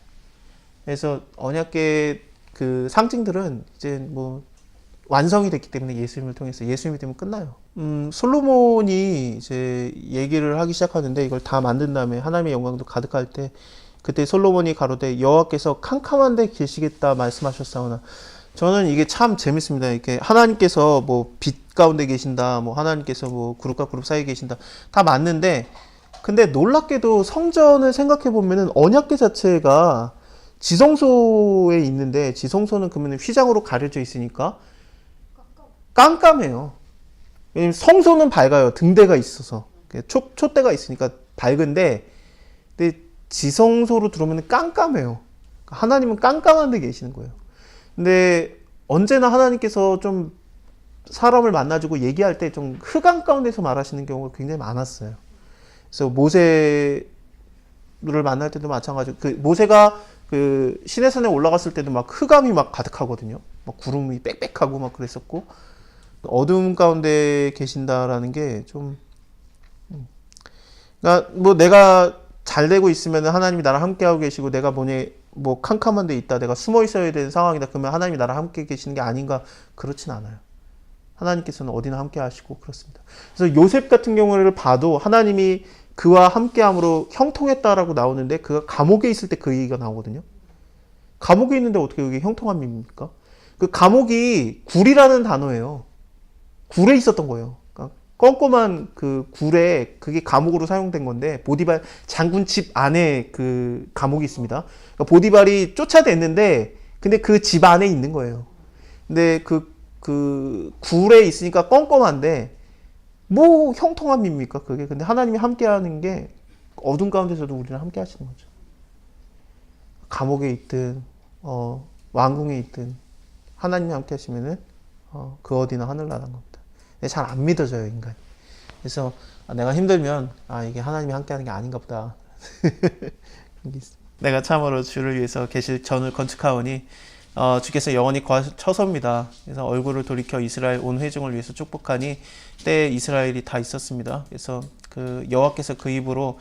그래서 언약궤 그 상징들은 이제 뭐 완성이 됐기 때문에 예수님을 통해서, 예수님이 되면 끝나요. 솔로몬이 이제 얘기를 하기 시작하는데, 이걸 다 만든 다음에 하나님의 영광도 가득할 때, 그때 솔로몬이 가로되 여호와께서 캄캄한 데 계시겠다 말씀하셨사오나. 저는 이게 참 재밌습니다. 이렇게 하나님께서 뭐 빛 가운데 계신다, 뭐 하나님께서 뭐 그룹과 그룹 사이에 계신다, 다 맞는데, 근데 놀랍게도 성전을 생각해 보면은 언약궤 자체가 지성소에 있는데, 지성소는 그러면 휘장으로 가려져 있으니까 깜깜해요. 왜냐면 성소는 밝아요. 등대가 있어서. 촛대가 있으니까 밝은데, 근데 지성소로 들어오면 깜깜해요. 하나님은 깜깜한 데 계시는 거예요. 근데 언제나 하나님께서 좀 사람을 만나주고 얘기할 때 좀 흑암 가운데서 말하시는 경우가 굉장히 많았어요. 그래서 모세를 만날 때도 마찬가지고, 그 모세가 그 시내산에 올라갔을 때도 막 흑암이 막 가득하거든요. 막 구름이 빽빽하고 막 그랬었고, 어두움 가운데 계신다라는 게 좀, 그러니까 뭐 내가 잘 되고 있으면 하나님이 나랑 함께하고 계시고, 내가 뭐 캄캄한 데 있다, 내가 숨어 있어야 되는 상황이다, 그러면 하나님이 나랑 함께 계시는 게 아닌가? 그렇진 않아요. 하나님께서는 어디나 함께 하시고 그렇습니다. 그래서 요셉 같은 경우를 봐도 하나님이 그와 함께함으로 형통했다라고 나오는데, 그가 감옥에 있을 때 그 얘기가 나오거든요. 감옥에 있는데 어떻게 그게 형통함입니까? 그 감옥이 굴이라는 단어예요. 굴에 있었던 거예요. 그러니까 꼼꼼한 그 굴에, 그게 감옥으로 사용된 건데, 보디발 장군 집 안에 그 감옥이 있습니다. 그러니까 보디발이 쫓아냈는데, 근데 그 집 안에 있는 거예요. 근데 그 굴에 있으니까 껌껌한데 뭐 형통함입니까 그게? 근데 하나님이 함께하는 게 어둠 가운데서도 우리는 함께 하시는 거죠. 감옥에 있든 왕궁에 있든 하나님이 함께 하시면은 그 어디나 하늘나라는 겁니다. 잘 안 믿어져요, 인간이. 그래서 내가 힘들면 이게 하나님이 함께하는 게 아닌가 보다. 내가 참으로 주를 위해서 계실 전을 건축하오니 주께서 영원히 처소입니다. 그래서 얼굴을 돌이켜 이스라엘 온 회중을 위해서 축복하니 때에 이스라엘이 다 있었습니다. 그래서 그 여호와께서 그 입으로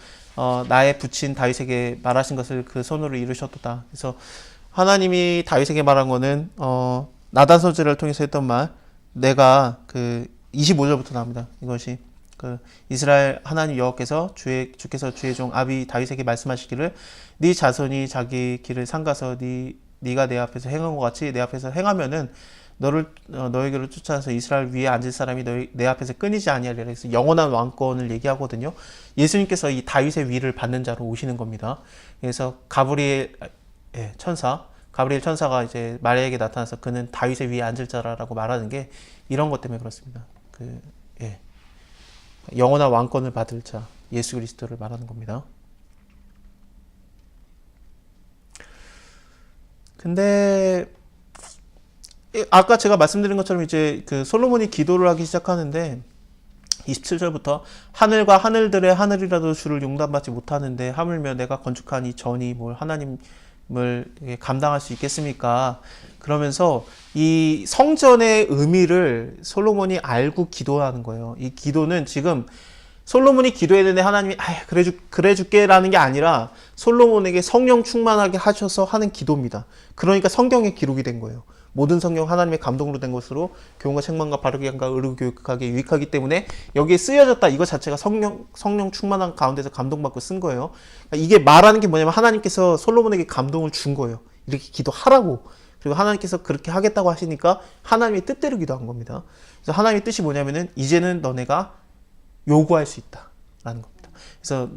나의 부친 다윗에게 말하신 것을 그 손으로 이루셨도다. 그래서 하나님이 다윗에게 말한 거는 나단 선지자를 통해서 했던 말, 내가 그 25절부터 나옵니다. 이것이 그 이스라엘 하나님 여호와께서 주께서 주의 종 아비 다윗에게 말씀하시기를 네 자손이 자기 길을 삼가서 네가 내 앞에서 행한 것 같이 내 앞에서 행하면은 너에게로 쫓아서 이스라엘 위에 앉을 사람이 내 앞에서 끊이지 아니하리라. 그래서 영원한 왕권을 얘기하거든요. 예수님께서 이 다윗의 위를 받는 자로 오시는 겁니다. 그래서 가브리엘 천사가 이제 마리아에게 나타나서 그는 다윗의 위에 앉을 자라라고 말하는 게 이런 것 때문에 그렇습니다. 영원한 왕권을 받을 자 예수 그리스도를 말하는 겁니다. 근데 아까 제가 말씀드린 것처럼 이제 그 솔로몬이 기도를 하기 시작하는데 27절부터 하늘과 하늘들의 하늘이라도 주를 용납받지 못하는데 하물며 내가 건축한 이 전이 뭘 하나님 이렇게 감당할 수 있겠습니까? 그러면서 이 성전의 의미를 솔로몬이 알고 기도하는 거예요. 이 기도는 지금 솔로몬이 기도했는데 하나님이 그래 줄게라는 게 아니라 솔로몬에게 성령 충만하게 하셔서 하는 기도입니다. 그러니까 성경에 기록이 된 거예요. 모든 성경 하나님의 감동으로 된 것으로 교훈과 책망과 바르게 한가 의로 교육하게 유익하기 때문에 여기에 쓰여졌다 이거 자체가 성령 충만한 가운데서 감동받고 쓴 거예요. 그러니까 이게 말하는 게 뭐냐면 하나님께서 솔로몬에게 감동을 준 거예요. 이렇게 기도하라고. 그리고 하나님께서 그렇게 하겠다고 하시니까 하나님의 뜻대로 기도한 겁니다. 그래서 하나님의 뜻이 뭐냐면은 이제는 너네가 요구할 수 있다라는 겁니다. 그래서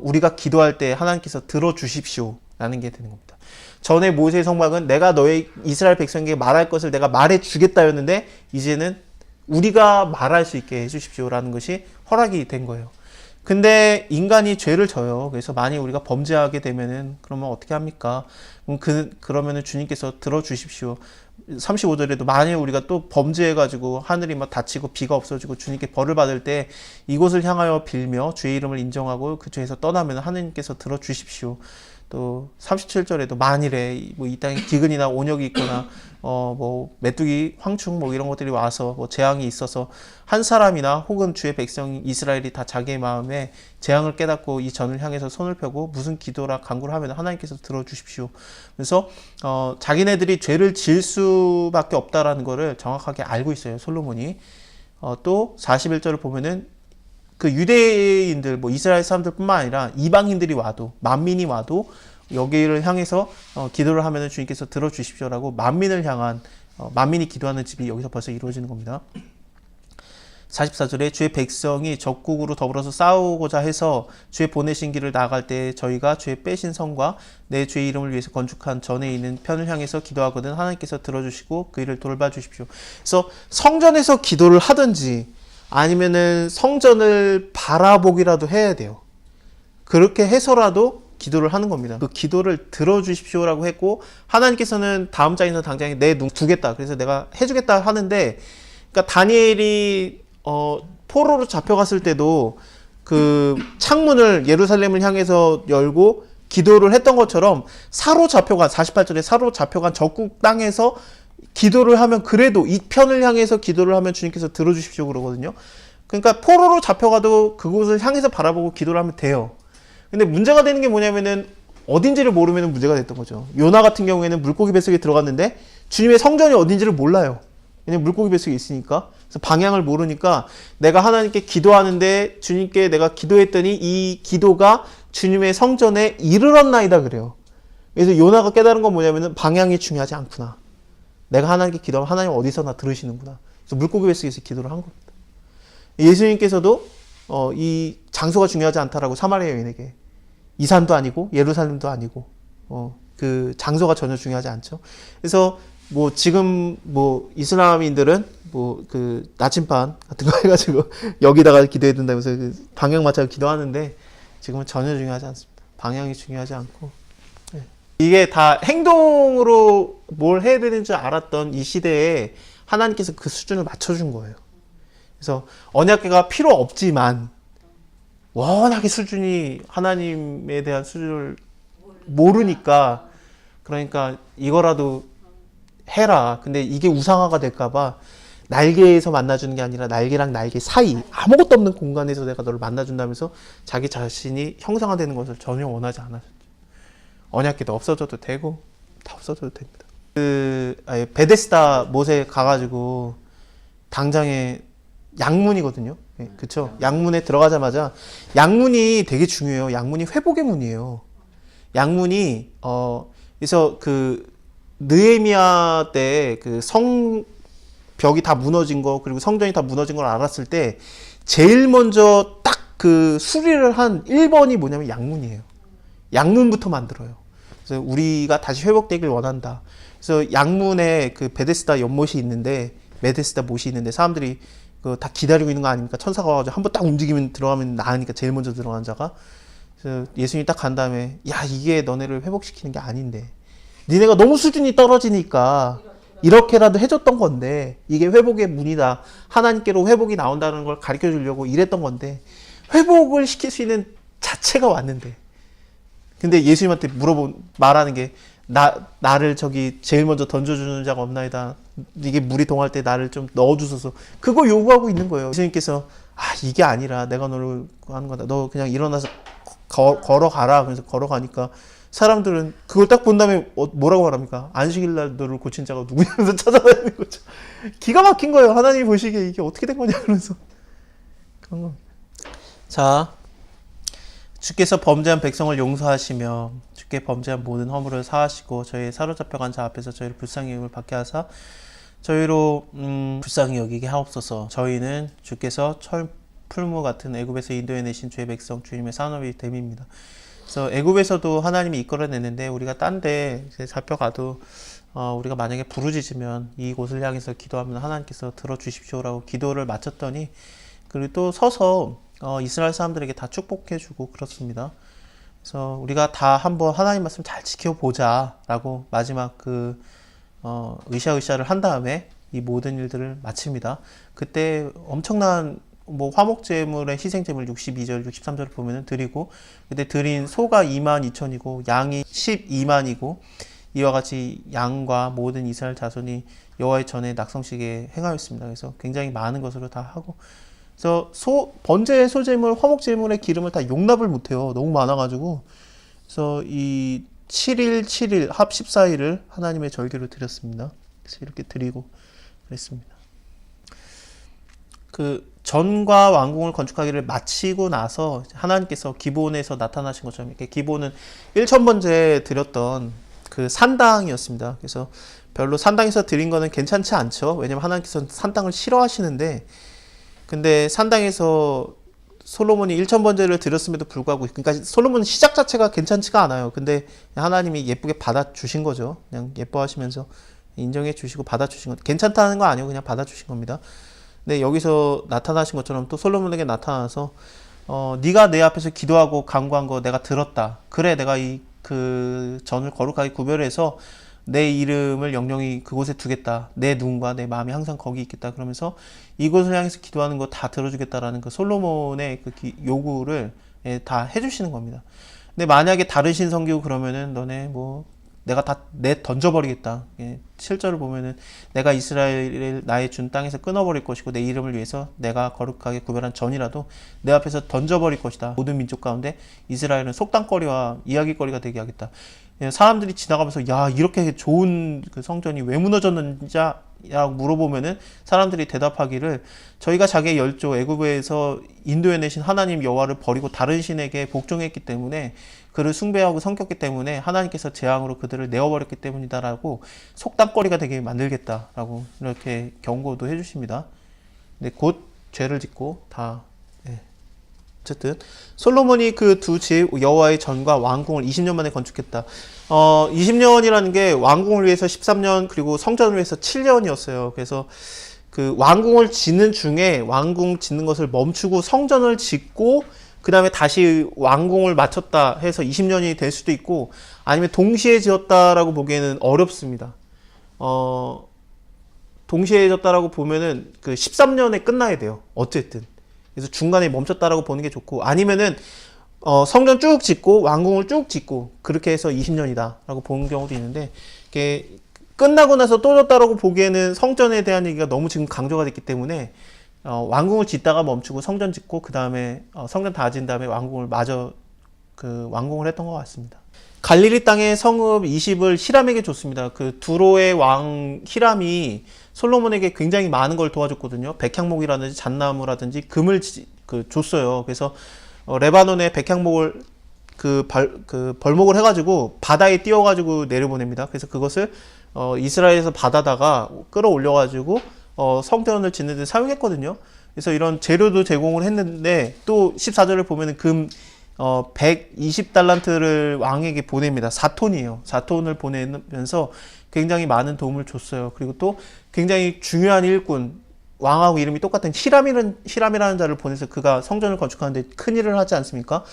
우리가 기도할 때 하나님께서 들어주십시오라는 게 되는 겁니다. 전에 모세의 성막은 내가 너의 이스라엘 백성에게 말할 것을 내가 말해주겠다였는데 이제는 우리가 말할 수 있게 해주십시오라는 것이 허락이 된 거예요. 근데 인간이 죄를 져요. 그래서 만약 우리가 범죄하게 되면은 그러면 어떻게 합니까? 그러면은 주님께서 들어주십시오. 35절에도 만약 우리가 또 범죄해가지고 하늘이 막 닫히고 비가 없어지고 주님께 벌을 받을 때 이곳을 향하여 빌며 주의 이름을 인정하고 그 죄에서 떠나면 하느님께서 들어주십시오. 또 37절에도 만일에 뭐 이 땅에 기근이나 온역이 있거나 뭐 메뚜기, 황충 뭐 이런 것들이 와서 뭐 재앙이 있어서 한 사람이나 혹은 주의 백성 이스라엘이 다 자기의 마음에 재앙을 깨닫고 이 전을 향해서 손을 펴고 무슨 기도라 간구를 하면 하나님께서 들어주십시오. 그래서 자기네들이 죄를 지을 수밖에 없다라는 거를 정확하게 알고 있어요. 솔로몬이. 또 41절을 보면은 그 유대인들, 뭐 이스라엘 사람들뿐만 아니라 이방인들이 와도 만민이 와도 여기를 향해서 기도를 하면은 주님께서 들어주십시오라고 만민을 향한 만민이 기도하는 집이 여기서 벌써 이루어지는 겁니다. 44절에 주의 백성이 적국으로 더불어서 싸우고자 해서 주의 보내신 길을 나아갈 때 저희가 주의 빼신 성과 내 주의 이름을 위해서 건축한 전에 있는 편을 향해서 기도하거든 하나님께서 들어주시고 그 일을 돌봐주십시오. 그래서 성전에서 기도를 하든지 아니면은 성전을 바라보기라도 해야 돼요. 그렇게 해서라도 기도를 하는 겁니다. 그 기도를 들어주십시오라고 했고 하나님께서는 다음 장에서 당장에 내 눈 두겠다. 그래서 내가 해주겠다 하는데 그러니까 다니엘이 포로로 잡혀갔을 때도 그 창문을 예루살렘을 향해서 열고 기도를 했던 것처럼 48절에 사로잡혀간 적국 땅에서 기도를 하면 그래도 이 편을 향해서 기도를 하면 주님께서 들어주십시오 그러거든요. 그러니까 포로로 잡혀가도 그곳을 향해서 바라보고 기도를 하면 돼요. 근데 문제가 되는 게 뭐냐면은 어딘지를 모르면 문제가 됐던 거죠. 요나 같은 경우에는 물고기 뱃속에 들어갔는데 주님의 성전이 어딘지를 몰라요. 왜냐면 물고기 뱃속에 있으니까. 그래서 방향을 모르니까 내가 하나님께 기도하는데 주님께 내가 기도했더니 이 기도가 주님의 성전에 이르렀나이다 그래요. 그래서 요나가 깨달은 건 뭐냐면은 방향이 중요하지 않구나. 내가 하나님께 기도하면 하나님 어디서나 들으시는구나. 그래서 물고기 뱃속에서 기도를 한 겁니다. 예수님께서도 이 장소가 중요하지 않다라고 사마리아 여인에게 이 산도 아니고 예루살렘도 아니고 그 장소가 전혀 중요하지 않죠. 그래서 뭐 지금 뭐 이슬람인들은 뭐 그 나침반 같은 거 해가지고 여기다가 기도해야 된다면서 그 방향 맞춰서 기도하는데 지금은 전혀 중요하지 않습니다. 방향이 중요하지 않고 이게 다 행동으로 뭘 해야 되는 줄 알았던 이 시대에 하나님께서 그 수준을 맞춰준 거예요. 그래서 언약궤가 필요 없지만 워낙에 수준이 하나님에 대한 수준을 모르니까 그러니까 이거라도 해라. 근데 이게 우상화가 될까봐 날개에서 만나주는 게 아니라 날개랑 날개 사이 아무것도 없는 공간에서 내가 너를 만나준다면서 자기 자신이 형상화되는 것을 전혀 원하지 않았죠. 언약궤도 없어져도 되고 다 없어져도 됩니다. 베데스다 못에 가가지고 당장에 양문이거든요. 네, 그쵸? 양문에 들어가자마자 양문이 되게 중요해요. 양문이 회복의 문이에요. 양문이 그래서 그 느헤미야 때 그 성벽이 다 무너진 거 그리고 성전이 다 무너진 걸 알았을 때 제일 먼저 딱 그 수리를 한 1번이 뭐냐면 양문이에요. 양문부터 만들어요. 그래서 우리가 다시 회복되길 원한다. 그래서 양문에 그 베데스다 연못이 있는데 베데스다 못이 있는데 사람들이 그 다 기다리고 있는 거 아닙니까? 천사가 와가지고 한번 딱 움직이면 들어가면 나으니까 제일 먼저 들어간 자가. 그래서 예수님이 딱 간 다음에 야 이게 너네를 회복시키는 게 아닌데 니네가 너무 수준이 떨어지니까 이렇게라도 해줬던 건데 이게 회복의 문이다. 하나님께로 회복이 나온다는 걸 가르쳐 주려고 이랬던 건데 회복을 시킬 수 있는 자체가 왔는데 근데 예수님한테 말하는 게 나를 저기 제일 먼저 던져주는 자가 없나이다. 이게 물이 동할 때 나를 좀 넣어주소서. 그거 요구하고 있는 거예요. 예수님께서 이게 아니라 내가 너를 하는 거다. 너 그냥 일어나서 걸어가라. 그래서 걸어가니까 사람들은 그걸 딱 본 다음에 뭐라고 말합니까? 안식일 날 너를 고친 자가 누구냐면서 찾아다니는 거죠. 기가 막힌 거예요. 하나님이 보시기에 이게 어떻게 된 거냐 그러면서. 그런 거. 자, 주께서 범죄한 백성을 용서하시며 주께 범죄한 모든 허물을 사하시고 저희 사로잡혀간 자 앞에서 저희를 불쌍히 여김을 받게 하사 저희로 불쌍히 여기게 하옵소서. 저희는 주께서 풀무 같은 애굽에서 인도해 내신 주의 백성 주님의 산업이 됨입니다. 그래서 애굽에서도 하나님이 이끌어내는데 우리가 딴 데 잡혀가도 우리가 만약에 부르짖으면 이곳을 향해서 기도하면 하나님께서 들어주십시오라고 기도를 마쳤더니 그리고 또 서서 이스라엘 사람들에게 다 축복해주고 그렇습니다. 그래서 우리가 다 한번 하나님 말씀 잘 지켜보자 라고 마지막 으쌰으쌰를 한 다음에 이 모든 일들을 마칩니다. 그때 엄청난 화목제물의 희생제물 62절, 63절을 보면은 드리고, 그때 드린 소가 22,000이고, 양이 12만이고, 이와 같이 양과 모든 이스라엘 자손이 여호와의 전에 낙성식에 행하였습니다. 그래서 굉장히 많은 것으로 다 하고, 그래서 번제 소제물, 화목제물의 기름을 다 용납을 못해요. 너무 많아가지고. 그래서 이 7일, 7일, 합 14일을 하나님의 절기로 드렸습니다. 그래서 이렇게 드리고 그랬습니다. 전과 왕궁을 건축하기를 마치고 나서 하나님께서 기본에서 나타나신 것처럼 이렇게 기본은 1,000번째 드렸던 그 산당이었습니다. 그래서 별로 산당에서 드린 거는 괜찮지 않죠. 왜냐면 하나님께서는 산당을 싫어하시는데, 근데 산당에서 솔로몬이 1,000번째를 드렸음에도 불구하고, 그러니까 솔로몬 시작 자체가 괜찮지가 않아요. 근데 하나님이 예쁘게 받아주신 거죠. 그냥 예뻐하시면서 인정해 주시고 받아주신 거. 괜찮다는 거 아니고 그냥 받아주신 겁니다. 근데 여기서 나타나신 것처럼 또 솔로몬에게 나타나서 네가 내 앞에서 기도하고 간구한 거 내가 들었다. 그래, 내가 그 전을 거룩하게 구별해서 내 이름을 영영히 그곳에 두겠다. 내 눈과 내 마음이 항상 거기 있겠다. 그러면서 이곳을 향해서 기도하는 거 다 들어주겠다라는 그 솔로몬의 그 요구를 다 해주시는 겁니다. 근데 만약에 다른 신성기고 그러면은 너네 내가 다 던져버리겠다. 7절을 보면은 내가 이스라엘을 나의 준 땅에서 끊어버릴 것이고 내 이름을 위해서 내가 거룩하게 구별한 전이라도 내 앞에서 던져버릴 것이다. 모든 민족 가운데 이스라엘은 속담거리와 이야기거리가 되게 하겠다. 사람들이 지나가면서 야, 이렇게 좋은 그 성전이 왜 무너졌는지 물어보면은 사람들이 대답하기를 저희가 자기의 열조 애굽에서 인도해 내신 하나님 여호와를 버리고 다른 신에게 복종했기 때문에 그를 숭배하고 섬겼기 때문에 하나님께서 재앙으로 그들을 내어버렸기 때문이다라고 속담거리가 되게 만들겠다라고 이렇게 경고도 해주십니다. 근데 곧 죄를 짓고 다 어쨌든 솔로몬이 그 두 집 여호와의 전과 왕궁을 20년 만에 건축했다. 20년이라는 게 왕궁을 위해서 13년 그리고 성전을 위해서 7년이었어요. 그래서 그 왕궁을 짓는 중에 왕궁 짓는 것을 멈추고 성전을 짓고 그 다음에 다시 왕궁을 마쳤다 해서 20년이 될 수도 있고 아니면 동시에 지었다라고 보기에는 어렵습니다. 동시에 지었다라고 보면은 그 13년에 끝나야 돼요. 어쨌든. 그래서 중간에 멈췄다라고 보는 게 좋고 아니면은 성전 쭉 짓고 왕궁을 쭉 짓고 그렇게 해서 20년이다라고 보는 경우도 있는데 이게 끝나고 나서 또 졌다라고 보기에는 성전에 대한 얘기가 너무 지금 강조가 됐기 때문에 왕궁을 짓다가 멈추고 성전 짓고 그 다음에 성전 다 지은 다음에 왕궁을 마저 왕궁을 했던 것 같습니다. 갈릴리 땅의 성읍 20을 히람에게 줬습니다. 그 두로의 왕 히람이 솔로몬에게 굉장히 많은 걸 도와줬거든요. 백향목이라든지 잣나무라든지 금을 줬어요. 그래서 레바논의 백향목을 벌목을 해가지고 바다에 띄워가지고 내려보냅니다. 그래서 그것을 이스라엘에서 받아다가 끌어올려가지고 성전을 짓는 데 사용했거든요. 그래서 이런 재료도 제공을 했는데 또 14절을 보면은 금 120달란트를 왕에게 보냅니다. 4톤이에요. 4톤을 보내면서 굉장히 많은 도움을 줬어요. 그리고 또 굉장히 중요한 일꾼, 왕하고 이름이 똑같은 히람이라는 자를 보내서 그가 성전을 건축하는데 큰 일을 하지 않습니까?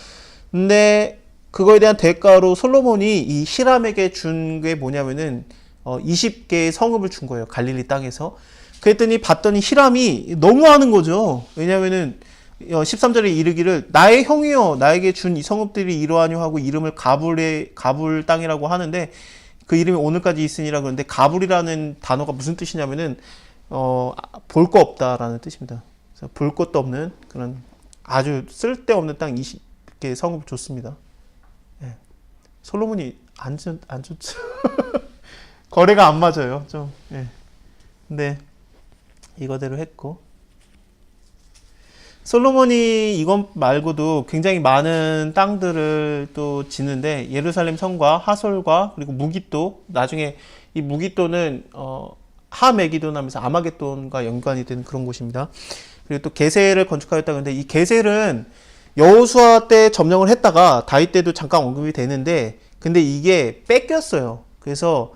근데 그거에 대한 대가로 솔로몬이 이 히람에게 준 게 뭐냐면은 20개의 성읍을 준 거예요. 갈릴리 땅에서. 그랬더니 봤더니 히람이 너무하는 거죠. 왜냐면은 13절에 이르기를 나의 형이여 나에게 준 이 성읍들이 이러하뇨 하고 이름을 가불 땅이라고 하는데 그 이름이 오늘까지 있으니라 그러는데 가불이라는 단어가 무슨 뜻이냐면은 볼 거 없다라는 뜻입니다. 그래서 볼 것도 없는 그런 아주 쓸데없는 땅 20개 성읍을 줬습니다. 예. 솔로몬이 안 좋죠. 거래가 안 맞아요. 좀. 예. 근데 이거대로 했고 솔로몬이 이것 말고도 굉장히 많은 땅들을 또 짓는데 예루살렘 성과 하솔과 그리고 무기또 나중에 이 무기또는 하메기돈 하면서 아마겟돈과 연관이 되는 그런 곳입니다. 그리고 또 게셀을 건축하였다. 근데 이 게셀은 여호수아 때 점령을 했다가 다윗 때도 잠깐 언급이 되는데 근데 이게 뺏겼어요. 그래서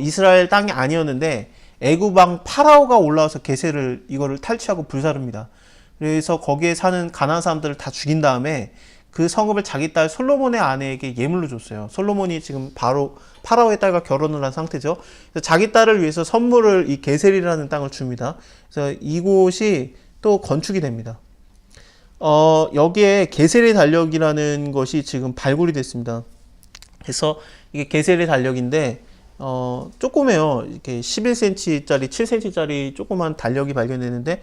이스라엘 땅이 아니었는데 애굽 왕 파라오가 올라와서 게셀을 이거를 탈취하고 불사릅니다. 그래서 거기에 사는 가나안 사람들을 다 죽인 다음에 그 성읍을 자기 딸 솔로몬의 아내에게 예물로 줬어요. 솔로몬이 지금 바로 파라오의 딸과 결혼을 한 상태죠. 그래서 자기 딸을 위해서 선물을 이 게셀이라는 땅을 줍니다. 그래서 이곳이 또 건축이 됩니다. 여기에 게셀의 달력이라는 것이 지금 발굴이 됐습니다. 그래서 이게 게셀의 달력인데 조그매요. 이렇게 11cm짜리, 7cm짜리 조그만 달력이 발견되는데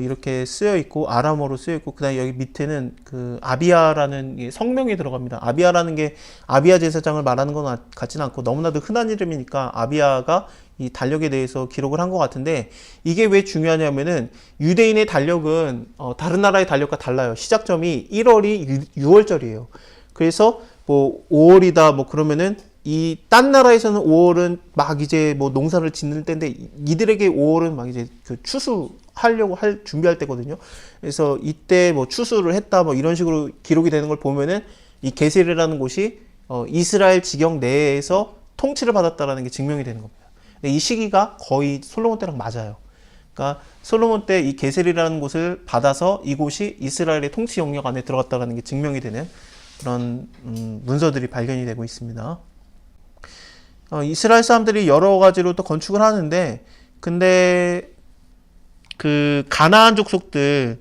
이렇게 쓰여 있고 아람어로 쓰여 있고 그다음에 여기 밑에는 그 아비야라는 성명이 들어갑니다. 아비야라는 게 아비야 제사장을 말하는 건 같지는 않고 너무나도 흔한 이름이니까 아비야가 이 달력에 대해서 기록을 한 것 같은데 이게 왜 중요하냐면은 유대인의 달력은 다른 나라의 달력과 달라요. 시작점이 1월이 6월절이에요. 그래서 뭐 5월이다 뭐 그러면은 이 딴 나라에서는 5월은 막 이제 뭐 농사를 짓는 때인데 이들에게 5월은 막 이제 그 추수하려고 준비할 때거든요. 그래서 이때 뭐 추수를 했다 뭐 이런 식으로 기록이 되는 걸 보면은 이 게셀이라는 곳이 이스라엘 지경 내에서 통치를 받았다라는 게 증명이 되는 겁니다. 근데 이 시기가 거의 솔로몬 때랑 맞아요. 그러니까 솔로몬 때 이 게셀이라는 곳을 받아서 이곳이 이스라엘의 통치 영역 안에 들어갔다라는 게 증명이 되는 그런 문서들이 발견이 되고 있습니다. 이스라엘 사람들이 여러 가지로 또 건축을 하는데 근데 그 가나안 족속들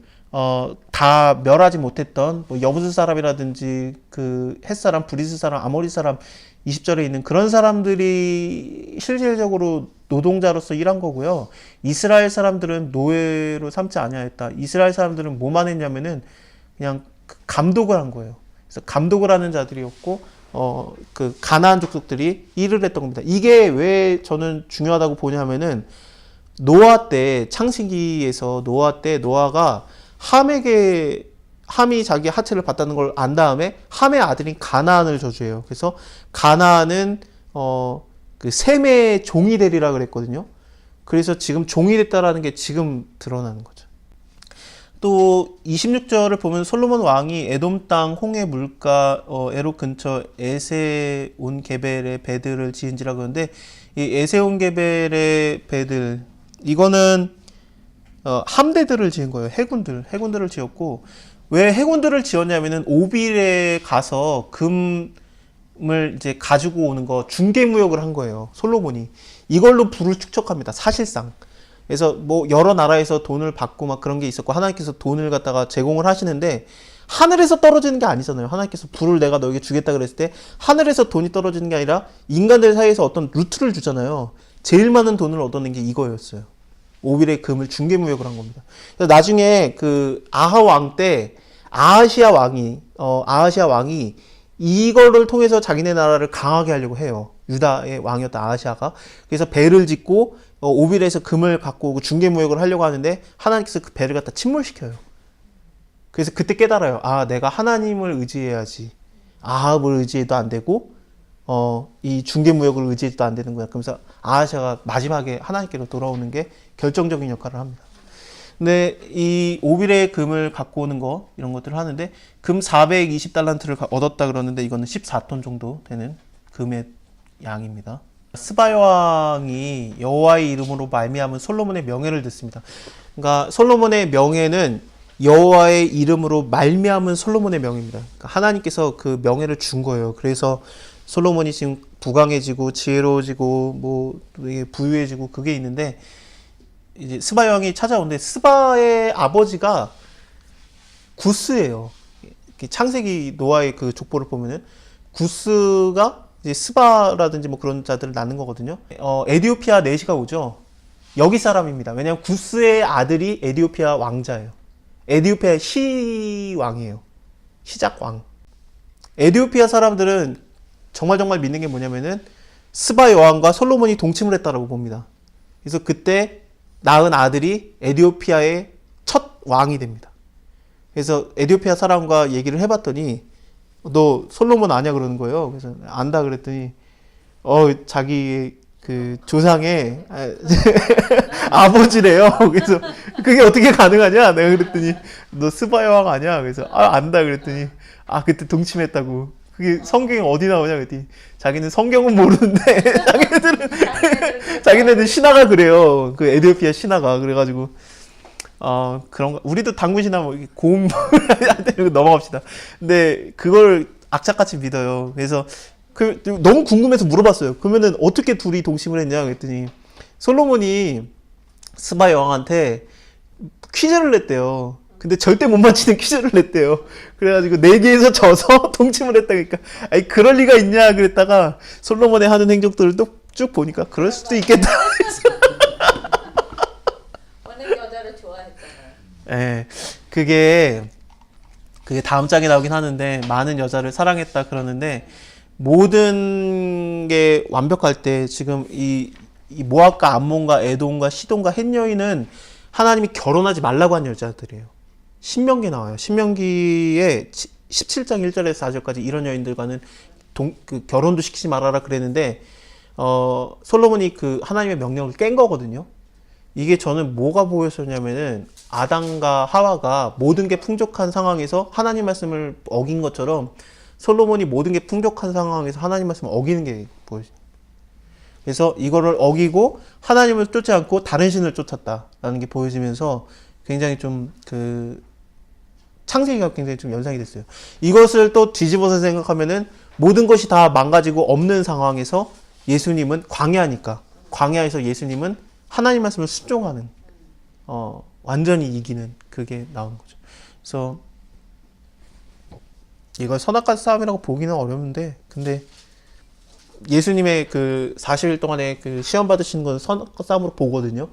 다 멸하지 못했던 뭐 여부스 사람이라든지 그 헷 사람, 브리스 사람, 아모리 사람 20절에 있는 그런 사람들이 실질적으로 노동자로서 일한 거고요. 이스라엘 사람들은 노예로 삼지 아니하였다. 이스라엘 사람들은 뭐만 했냐면은 그냥 감독을 한 거예요. 그래서 감독을 하는 자들이었고 그 가나안 족속들이 일을 했던 겁니다. 이게 왜 저는 중요하다고 보냐면은 노아 때 창세기에서 노아 때 노아가 함이 자기 하체를 봤다는 걸 안 다음에 함의 아들인 가나안을 저주해요. 그래서 가나안은 그 셈의 종이 되리라 그랬거든요. 그래서 지금 종이 됐다라는 게 지금 드러나는 거죠. 또 26절을 보면 솔로몬 왕이 에돔 땅 홍해 물가 에롯 근처 에세온 게벨의 배들을 지은지라 그러는데 이 에세온 게벨의 배들 이거는 함대들을 지은 거예요. 해군들을 지었고 왜 해군들을 지었냐면은 오빌에 가서 금을 이제 가지고 오는 거 중개무역을 한 거예요. 솔로몬이 이걸로 부를 축적합니다. 사실상. 그래서 뭐 여러 나라에서 돈을 받고 막 그런 게 있었고 하나님께서 돈을 갖다가 제공을 하시는데 하늘에서 떨어지는 게 아니잖아요. 하나님께서 불을 내가 너에게 주겠다 그랬을 때 하늘에서 돈이 떨어지는 게 아니라 인간들 사이에서 어떤 루트를 주잖아요. 제일 많은 돈을 얻어낸 게 이거였어요. 오빌의 금을 중개무역을 한 겁니다. 그래서 나중에 그 아하 왕 때 아하시아 왕이 이거를 통해서 자기네 나라를 강하게 하려고 해요. 유다의 왕이었던 아하시아가. 그래서 배를 짓고 오빌에서 금을 갖고 오고 중개무역을 하려고 하는데 하나님께서 그 배를 갖다 침몰시켜요. 그래서 그때 깨달아요. 아, 내가 하나님을 의지해야지. 아합을 의지해도 안 되고 이 중개무역을 의지해도 안 되는 거야. 그러면서 아하시아가 마지막에 하나님께로 돌아오는 게 결정적인 역할을 합니다. 근데 이 오빌의 금을 갖고 오는 거 이런 것들을 하는데 금 420달란트를 얻었다 그러는데 이거는 14톤 정도 되는 금의 양입니다. 스바야 왕이 여호와의 이름으로 말미암은 솔로몬의 명예를 듣습니다. 그러니까 솔로몬의 명예는 여호와의 이름으로 말미암은 솔로몬의 명예입니다. 그러니까 하나님께서 그 명예를 준 거예요. 그래서 솔로몬이 지금 부강해지고 지혜로워지고 뭐 부유해지고 그게 있는데 이제 스바 왕이 찾아오는데 스바의 아버지가 구스예요. 창세기 노아의 그 족보를 보면은 구스가 이제 스바라든지 뭐 그런 자들을 낳는 거거든요. 에디오피아 내시가 오죠. 여기 사람입니다. 왜냐하면 구스의 아들이 에디오피아 왕자예요. 에디오피아 시왕이에요. 시작왕. 에디오피아 사람들은 정말 믿는 게 뭐냐면은 스바 여왕과 솔로몬이 동침을 했다라고 봅니다. 그래서 그때 낳은 아들이 에디오피아의 첫 왕이 됩니다. 그래서 에디오피아 사람과 얘기를 해봤더니 너 솔로몬 아냐 그러는 거예요. 그래서 안다 그랬더니 자기 그 조상의 아버지래요. 그래서 그게 어떻게 가능하냐? 내가 그랬더니 너 스바 여왕 아냐? 그래서 안다 그랬더니 그때 동침했다고. 그게 성경에 어디 나오냐 그랬더니 자기는 성경은 모르는데 자기네들 신화가 그래요. 그 에디오피아 신화가 그래가지고 그런 거 우리도 당군 신화 뭐 고음 넘어갑시다. 근데 그걸 악착같이 믿어요. 그래서 너무 궁금해서 물어봤어요. 그러면은 어떻게 둘이 동침을 했냐 그랬더니 솔로몬이 스바 여왕한테 퀴즈를 냈대요. 근데 절대 못 맞히는 퀴즈를 냈대요. 그래가지고 4개에서 져서 동침을 했다. 그러니까 아니 그럴 리가 있냐 그랬다가 솔로몬의 하는 행적들을 또 쭉 보니까 그럴 수도 있겠다. 워낙 여자를 좋아했잖아요. 예, 그게 다음 장에 나오긴 하는데 많은 여자를 사랑했다 그러는데 모든 게 완벽할 때 지금 이 모압과 암몬과 에돔과 시돈과 헷 여인은 하나님이 결혼하지 말라고 한 여자들이에요. 신명기에 나와요. 신명기에 17장 1절에서 4절까지 이런 여인들과는 결혼도 시키지 말아라 그랬는데 솔로몬이 그 하나님의 명령을 깬 거거든요. 이게 저는 뭐가 보였었냐면은 아담과 하와가 모든 게 풍족한 상황에서 하나님 말씀을 어긴 것처럼 솔로몬이 모든 게 풍족한 상황에서 하나님 말씀을 어기는 게 보여요. 그래서 이거를 어기고 하나님을 쫓지 않고 다른 신을 쫓았다라는 게 보여지면서 굉장히 좀 창세기가 굉장히 좀 연상이 됐어요. 이것을 또 뒤집어서 생각하면은 모든 것이 다 망가지고 없는 상황에서 예수님은 광야에서 예수님은 하나님 말씀을 순종하는 완전히 이기는 그게 나오는 거죠. 그래서 이걸 선악과 싸움이라고 보기는 어려운데 근데 예수님의 그 40일 동안에 그 시험 받으시는 건 선악과 싸움으로 보거든요.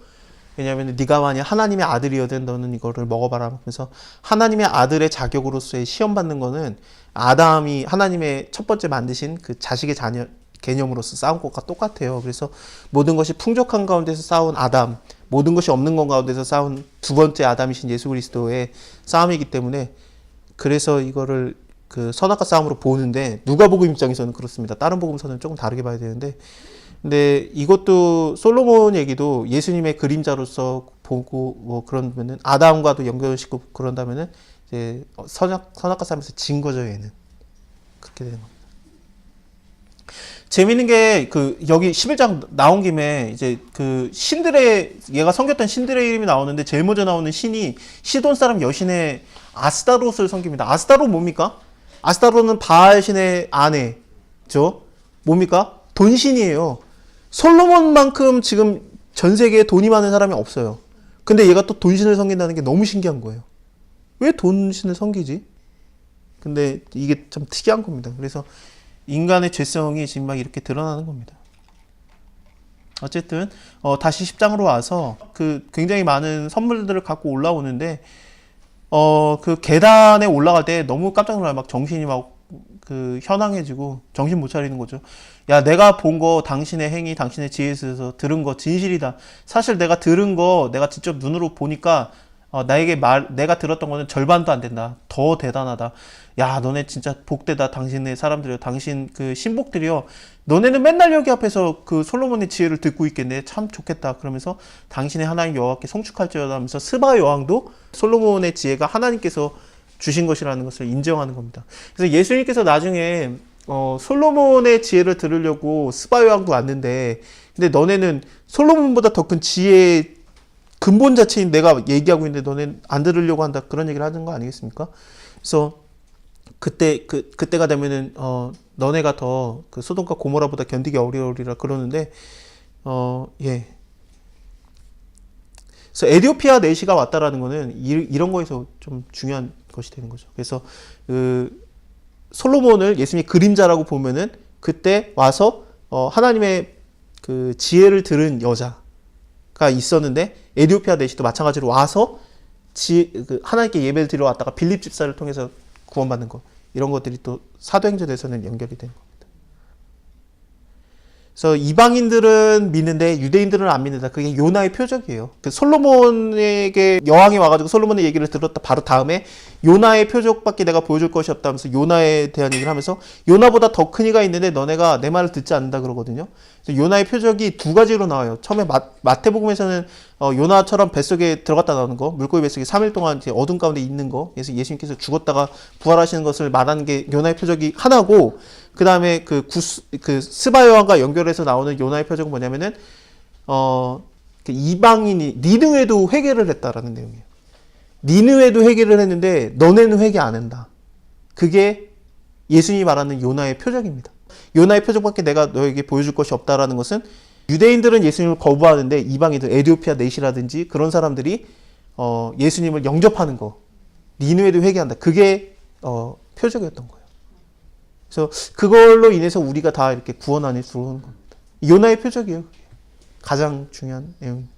왜냐하면 네가 만약 하나님의 아들이어든 너는 이거를 먹어봐라. 그래서 하나님의 아들의 자격으로서의 시험 받는 거는 아담이 하나님의 첫 번째 만드신 그 자식의 자녀 개념으로서 싸운 것과 똑같아요. 그래서 모든 것이 풍족한 가운데서 싸운 아담, 모든 것이 없는 것 가운데서 싸운 두 번째 아담이신 예수 그리스도의 싸움이기 때문에 그래서 이거를 그 선악과 싸움으로 보는데 누가복음 입장에서는 그렇습니다. 다른 복음서는 조금 다르게 봐야 되는데 근데 이것도 솔로몬 얘기도 예수님의 그림자로서 보고 뭐 그러면은 아담과도 연결시키고 그런다면은 이제 선악과 싸움에서 진 거죠 얘는. 그렇게 되는 겁니다. 재밌는 게 여기 11장 나온 김에 이제 얘가 섬겼던 신들의 이름이 나오는데 제일 먼저 나오는 신이 시돈 사람 여신의 아스타롯을 섬깁니다. 아스타롯 뭡니까? 아스타롯은 바알 신의 아내죠. 뭡니까? 돈신이에요. 솔로몬만큼 지금 전 세계에 돈이 많은 사람이 없어요. 근데 얘가 또 돈신을 섬긴다는 게 너무 신기한 거예요. 왜 돈신을 섬기지? 근데 이게 참 특이한 겁니다. 그래서 인간의 죄성이 지금 막 이렇게 드러나는 겁니다. 어쨌든 다시 10장으로 와서 굉장히 많은 선물들을 갖고 올라오는데 그 계단에 올라갈 때 너무 깜짝 놀라요. 막 정신이 막 현황해지고 정신 못 차리는 거죠. 야, 내가 본 거 당신의 행위, 당신의 지혜에서 들은 거 진실이다. 사실 내가 들은 거 내가 직접 눈으로 보니까 내가 들었던 거는 절반도 안 된다. 더 대단하다. 야, 너네 진짜 복되다. 당신의 사람들이요. 당신 신복들이요. 너네는 맨날 여기 앞에서 솔로몬의 지혜를 듣고 있겠네. 참 좋겠다. 그러면서 당신의 하나님 여호와께 성축할지어다 하면서 스바 여왕도 솔로몬의 지혜가 하나님께서 주신 것이라는 것을 인정하는 겁니다. 그래서 예수님께서 나중에 솔로몬의 지혜를 들으려고 스바 여왕도 왔는데 근데 너네는 솔로몬보다 더 큰 지혜의 근본 자체인 내가 얘기하고 있는데 너네는 안 들으려고 한다. 그런 얘기를 하는 거 아니겠습니까? 그래서 그때가 되면은 너네가 더 소돔과 고모라보다 견디기 어려우리라 그러는데 예. 그래서 에디오피아 내시가 왔다라는 거는 이런 거에서 좀 중요한 것이 되는 거죠. 그래서 솔로몬을 예수님의 그림자라고 보면은 그때 와서 하나님의 그 지혜를 들은 여자가 있었는데 에디오피아 내시도 마찬가지로 와서 하나님께 예배를 드리러 왔다가 빌립 집사를 통해서 구원받는 것, 이런 것들이 또 사도행전에서는 연결이 되는 겁니다. 그래서 이방인들은 믿는데 유대인들은 안 믿는다. 그게 요나의 표적이에요. 그 솔로몬에게 여왕이 와가지고 솔로몬의 얘기를 들었다 바로 다음에 요나의 표적밖에 내가 보여줄 것이 없다면서 요나에 대한 얘기를 하면서 요나보다 더 큰 이가 있는데 너네가 내 말을 듣지 않는다 그러거든요. 그래서 요나의 표적이 두 가지로 나와요. 처음에 마태복음에서는 요나처럼 뱃속에 들어갔다 나오는 거, 물고기 뱃속에 3일 동안 이제 어둠 가운데 있는 거, 그래서 예수님께서 죽었다가 부활하시는 것을 말하는 게 요나의 표적이 하나고, 그 다음에 그 스바 여왕과 연결해서 나오는 요나의 표적은 뭐냐면은 그 이방인이 니느웨도 회개를 했다라는 내용이에요. 니느웨도 회개를 했는데 너네는 회개 안 한다. 그게 예수님이 말하는 요나의 표적입니다. 요나의 표적밖에 내가 너에게 보여줄 것이 없다라는 것은 유대인들은 예수님을 거부하는데 이방인들, 에디오피아 내시라든지 그런 사람들이 예수님을 영접하는 거, 니느웨도 회개한다. 그게 표적이었던 거예요. 그래서 그걸로 인해서 우리가 다 이렇게 구원 안에 들어오는 겁니다. 요나의 표적이에요. 그게. 가장 중요한 내용입니다.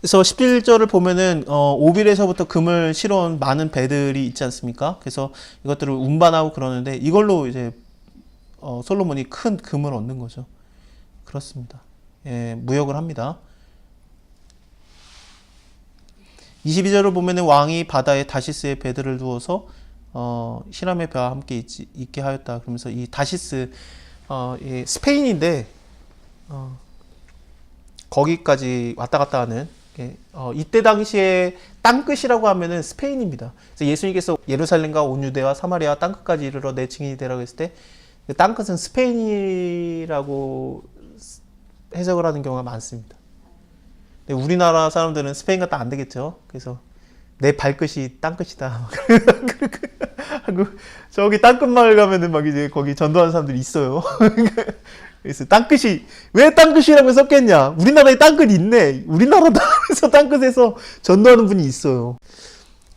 그래서 11절을 보면은 오빌에서부터 금을 실어온 많은 배들이 있지 않습니까? 그래서 이것들을 운반하고 그러는데 이걸로 이제 솔로몬이 큰 금을 얻는 거죠. 그렇습니다. 예, 무역을 합니다. 22절을 보면은 왕이 바다에 다시스에 배들을 두어서 히람의 배와 함께 있게 하였다. 그러면서 이 다시스 스페인인데 거기까지 왔다 갔다 하는 이때 당시에 땅끝이라고 하면은 스페인입니다. 그래서 예수님께서 예루살렘과 온 유대와 사마리아 땅끝까지 이르러 내 증인이 되라고 했을 때 그 땅끝은 스페인이라고 해석을 하는 경우가 많습니다. 근데 우리나라 사람들은 스페인 갔다 안 되겠죠. 그래서 내 발끝이 땅끝이다. 하고 저기 땅끝 마을 가면은 막 이제 거기 전도하는 사람들이 있어요. 그래서 땅끝이 왜 땅끝이라고 썼겠냐? 우리나라에 땅끝 있네. 우리나라에서 땅끝에서 전도하는 분이 있어요.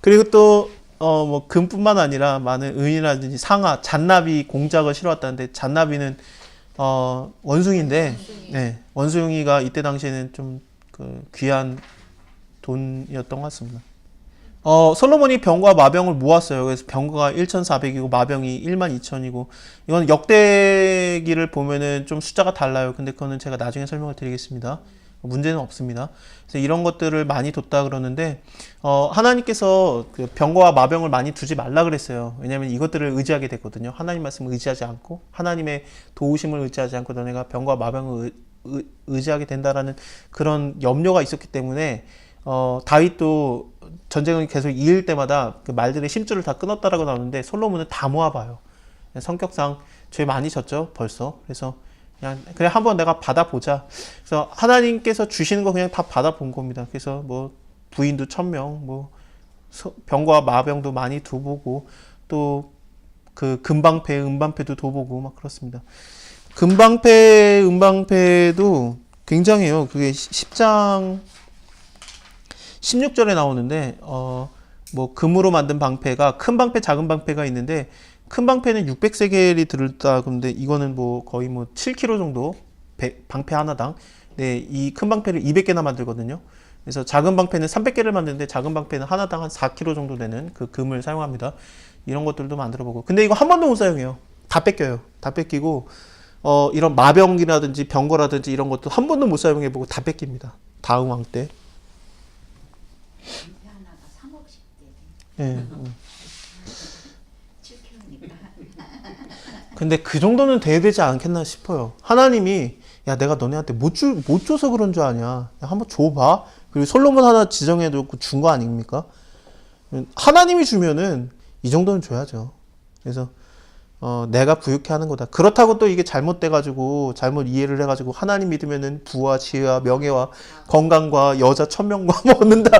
그리고 또 뭐 금뿐만 아니라 많은 은이라든지 상아, 잣나비 공작을 실어왔다는데 잣나비는 원숭이인데, 네, 원숭이가 이때 당시에는 좀 그 귀한 돈이었던 것 같습니다. 솔로몬이 병과 마병을 모았어요. 그래서 병거가 1,400이고 마병이 12,000이고 이건 역대기를 보면은 좀 숫자가 달라요. 근데 그거는 제가 나중에 설명을 드리겠습니다. 문제는 없습니다. 그래서 이런 것들을 많이 뒀다 그러는데 하나님께서 그 병거와 마병을 많이 두지 말라 그랬어요. 왜냐하면 이것들을 의지하게 됐거든요. 하나님 말씀을 의지하지 않고 하나님의 도우심을 의지하지 않고 너네가 병거와 마병을 의지하게 된다라는 그런 염려가 있었기 때문에 다윗도 전쟁을 계속 이을 때마다 그 말들의 심줄을 다 끊었다라고 나오는데 솔로몬은 다 모아봐요. 성격상 죄 많이 졌죠 벌써. 그래서 그냥 한번 내가 받아보자. 그래서 하나님께서 주시는 거 그냥 다 받아본 겁니다. 그래서 뭐 부인도 1000명, 뭐 병과 마병도 많이 두보고 또 그 금방패, 은방패도 둬보고 막 그렇습니다. 금방패, 은방패도 굉장해요. 그게 10장 16절에 나오는데 뭐 금으로 만든 방패가 큰 방패, 작은 방패가 있는데 큰 방패는 600세겔이 들었다 그런데 이거는 뭐 거의 뭐 7kg 정도 방패 하나당. 네, 이 큰 방패를 200개나 만들거든요. 그래서 작은 방패는 300개를 만드는데 작은 방패는 하나당 한 4kg 정도 되는 그 금을 사용합니다. 이런 것들도 만들어보고. 근데 이거 한 번도 못 사용해요. 다 뺏겨요. 다 뺏기고 이런 마병이라든지 병거라든지 이런 것도 한 번도 못 사용해보고 다 뺏깁니다. 다음 왕 때. 하나가 3억씩 네. 7kg니까. 근데 그 정도는 돼야 되지 않겠나 싶어요. 하나님이 야 내가 너네한테 못 줘서 그런 줄 아냐. 야, 한번 줘봐. 그리고 솔로몬 하나 지정해놓고 준 거 아닙니까? 하나님이 주면은 이 정도는 줘야죠. 그래서 내가 부유케 하는 거다. 그렇다고 또 이게 잘못돼가지고 잘못 이해를 해가지고 하나님 믿으면은 부와 지혜와 명예와 건강과 여자 1000명과 뭐 얻는다.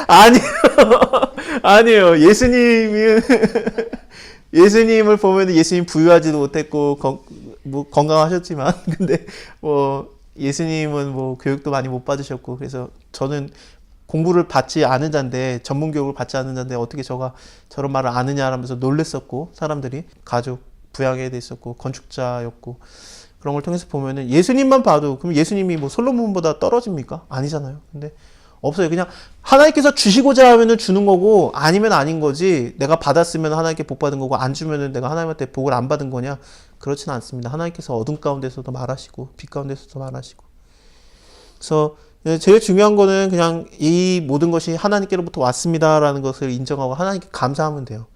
아니요. 아니에요. 예수님을 보면 예수님 부유하지도 못했고 뭐 건강하셨지만 근데 뭐 예수님은 뭐 교육도 많이 못 받으셨고 그래서 저는 공부를 받지 않은 자인데 전문 교육을 받지 않은 자인데 어떻게 저가 저런 말을 아느냐라면서 놀랬었고 사람들이 가족 부양에 돼 있었고 건축자였고 그런 걸 통해서 보면은 예수님만 봐도 그럼 예수님이 뭐 솔로몬보다 떨어집니까? 아니잖아요. 근데 없어요. 그냥 하나님께서 주시고자 하면은 주는 거고 아니면 아닌 거지. 내가 받았으면 하나님께 복 받은 거고 안 주면은 내가 하나님한테 복을 안 받은 거냐? 그렇지는 않습니다. 하나님께서 어둠 가운데서도 말하시고 빛 가운데서도 말하시고. 그래서 제일 중요한 거는 그냥 이 모든 것이 하나님께로부터 왔습니다라는 것을 인정하고 하나님께 감사하면 돼요.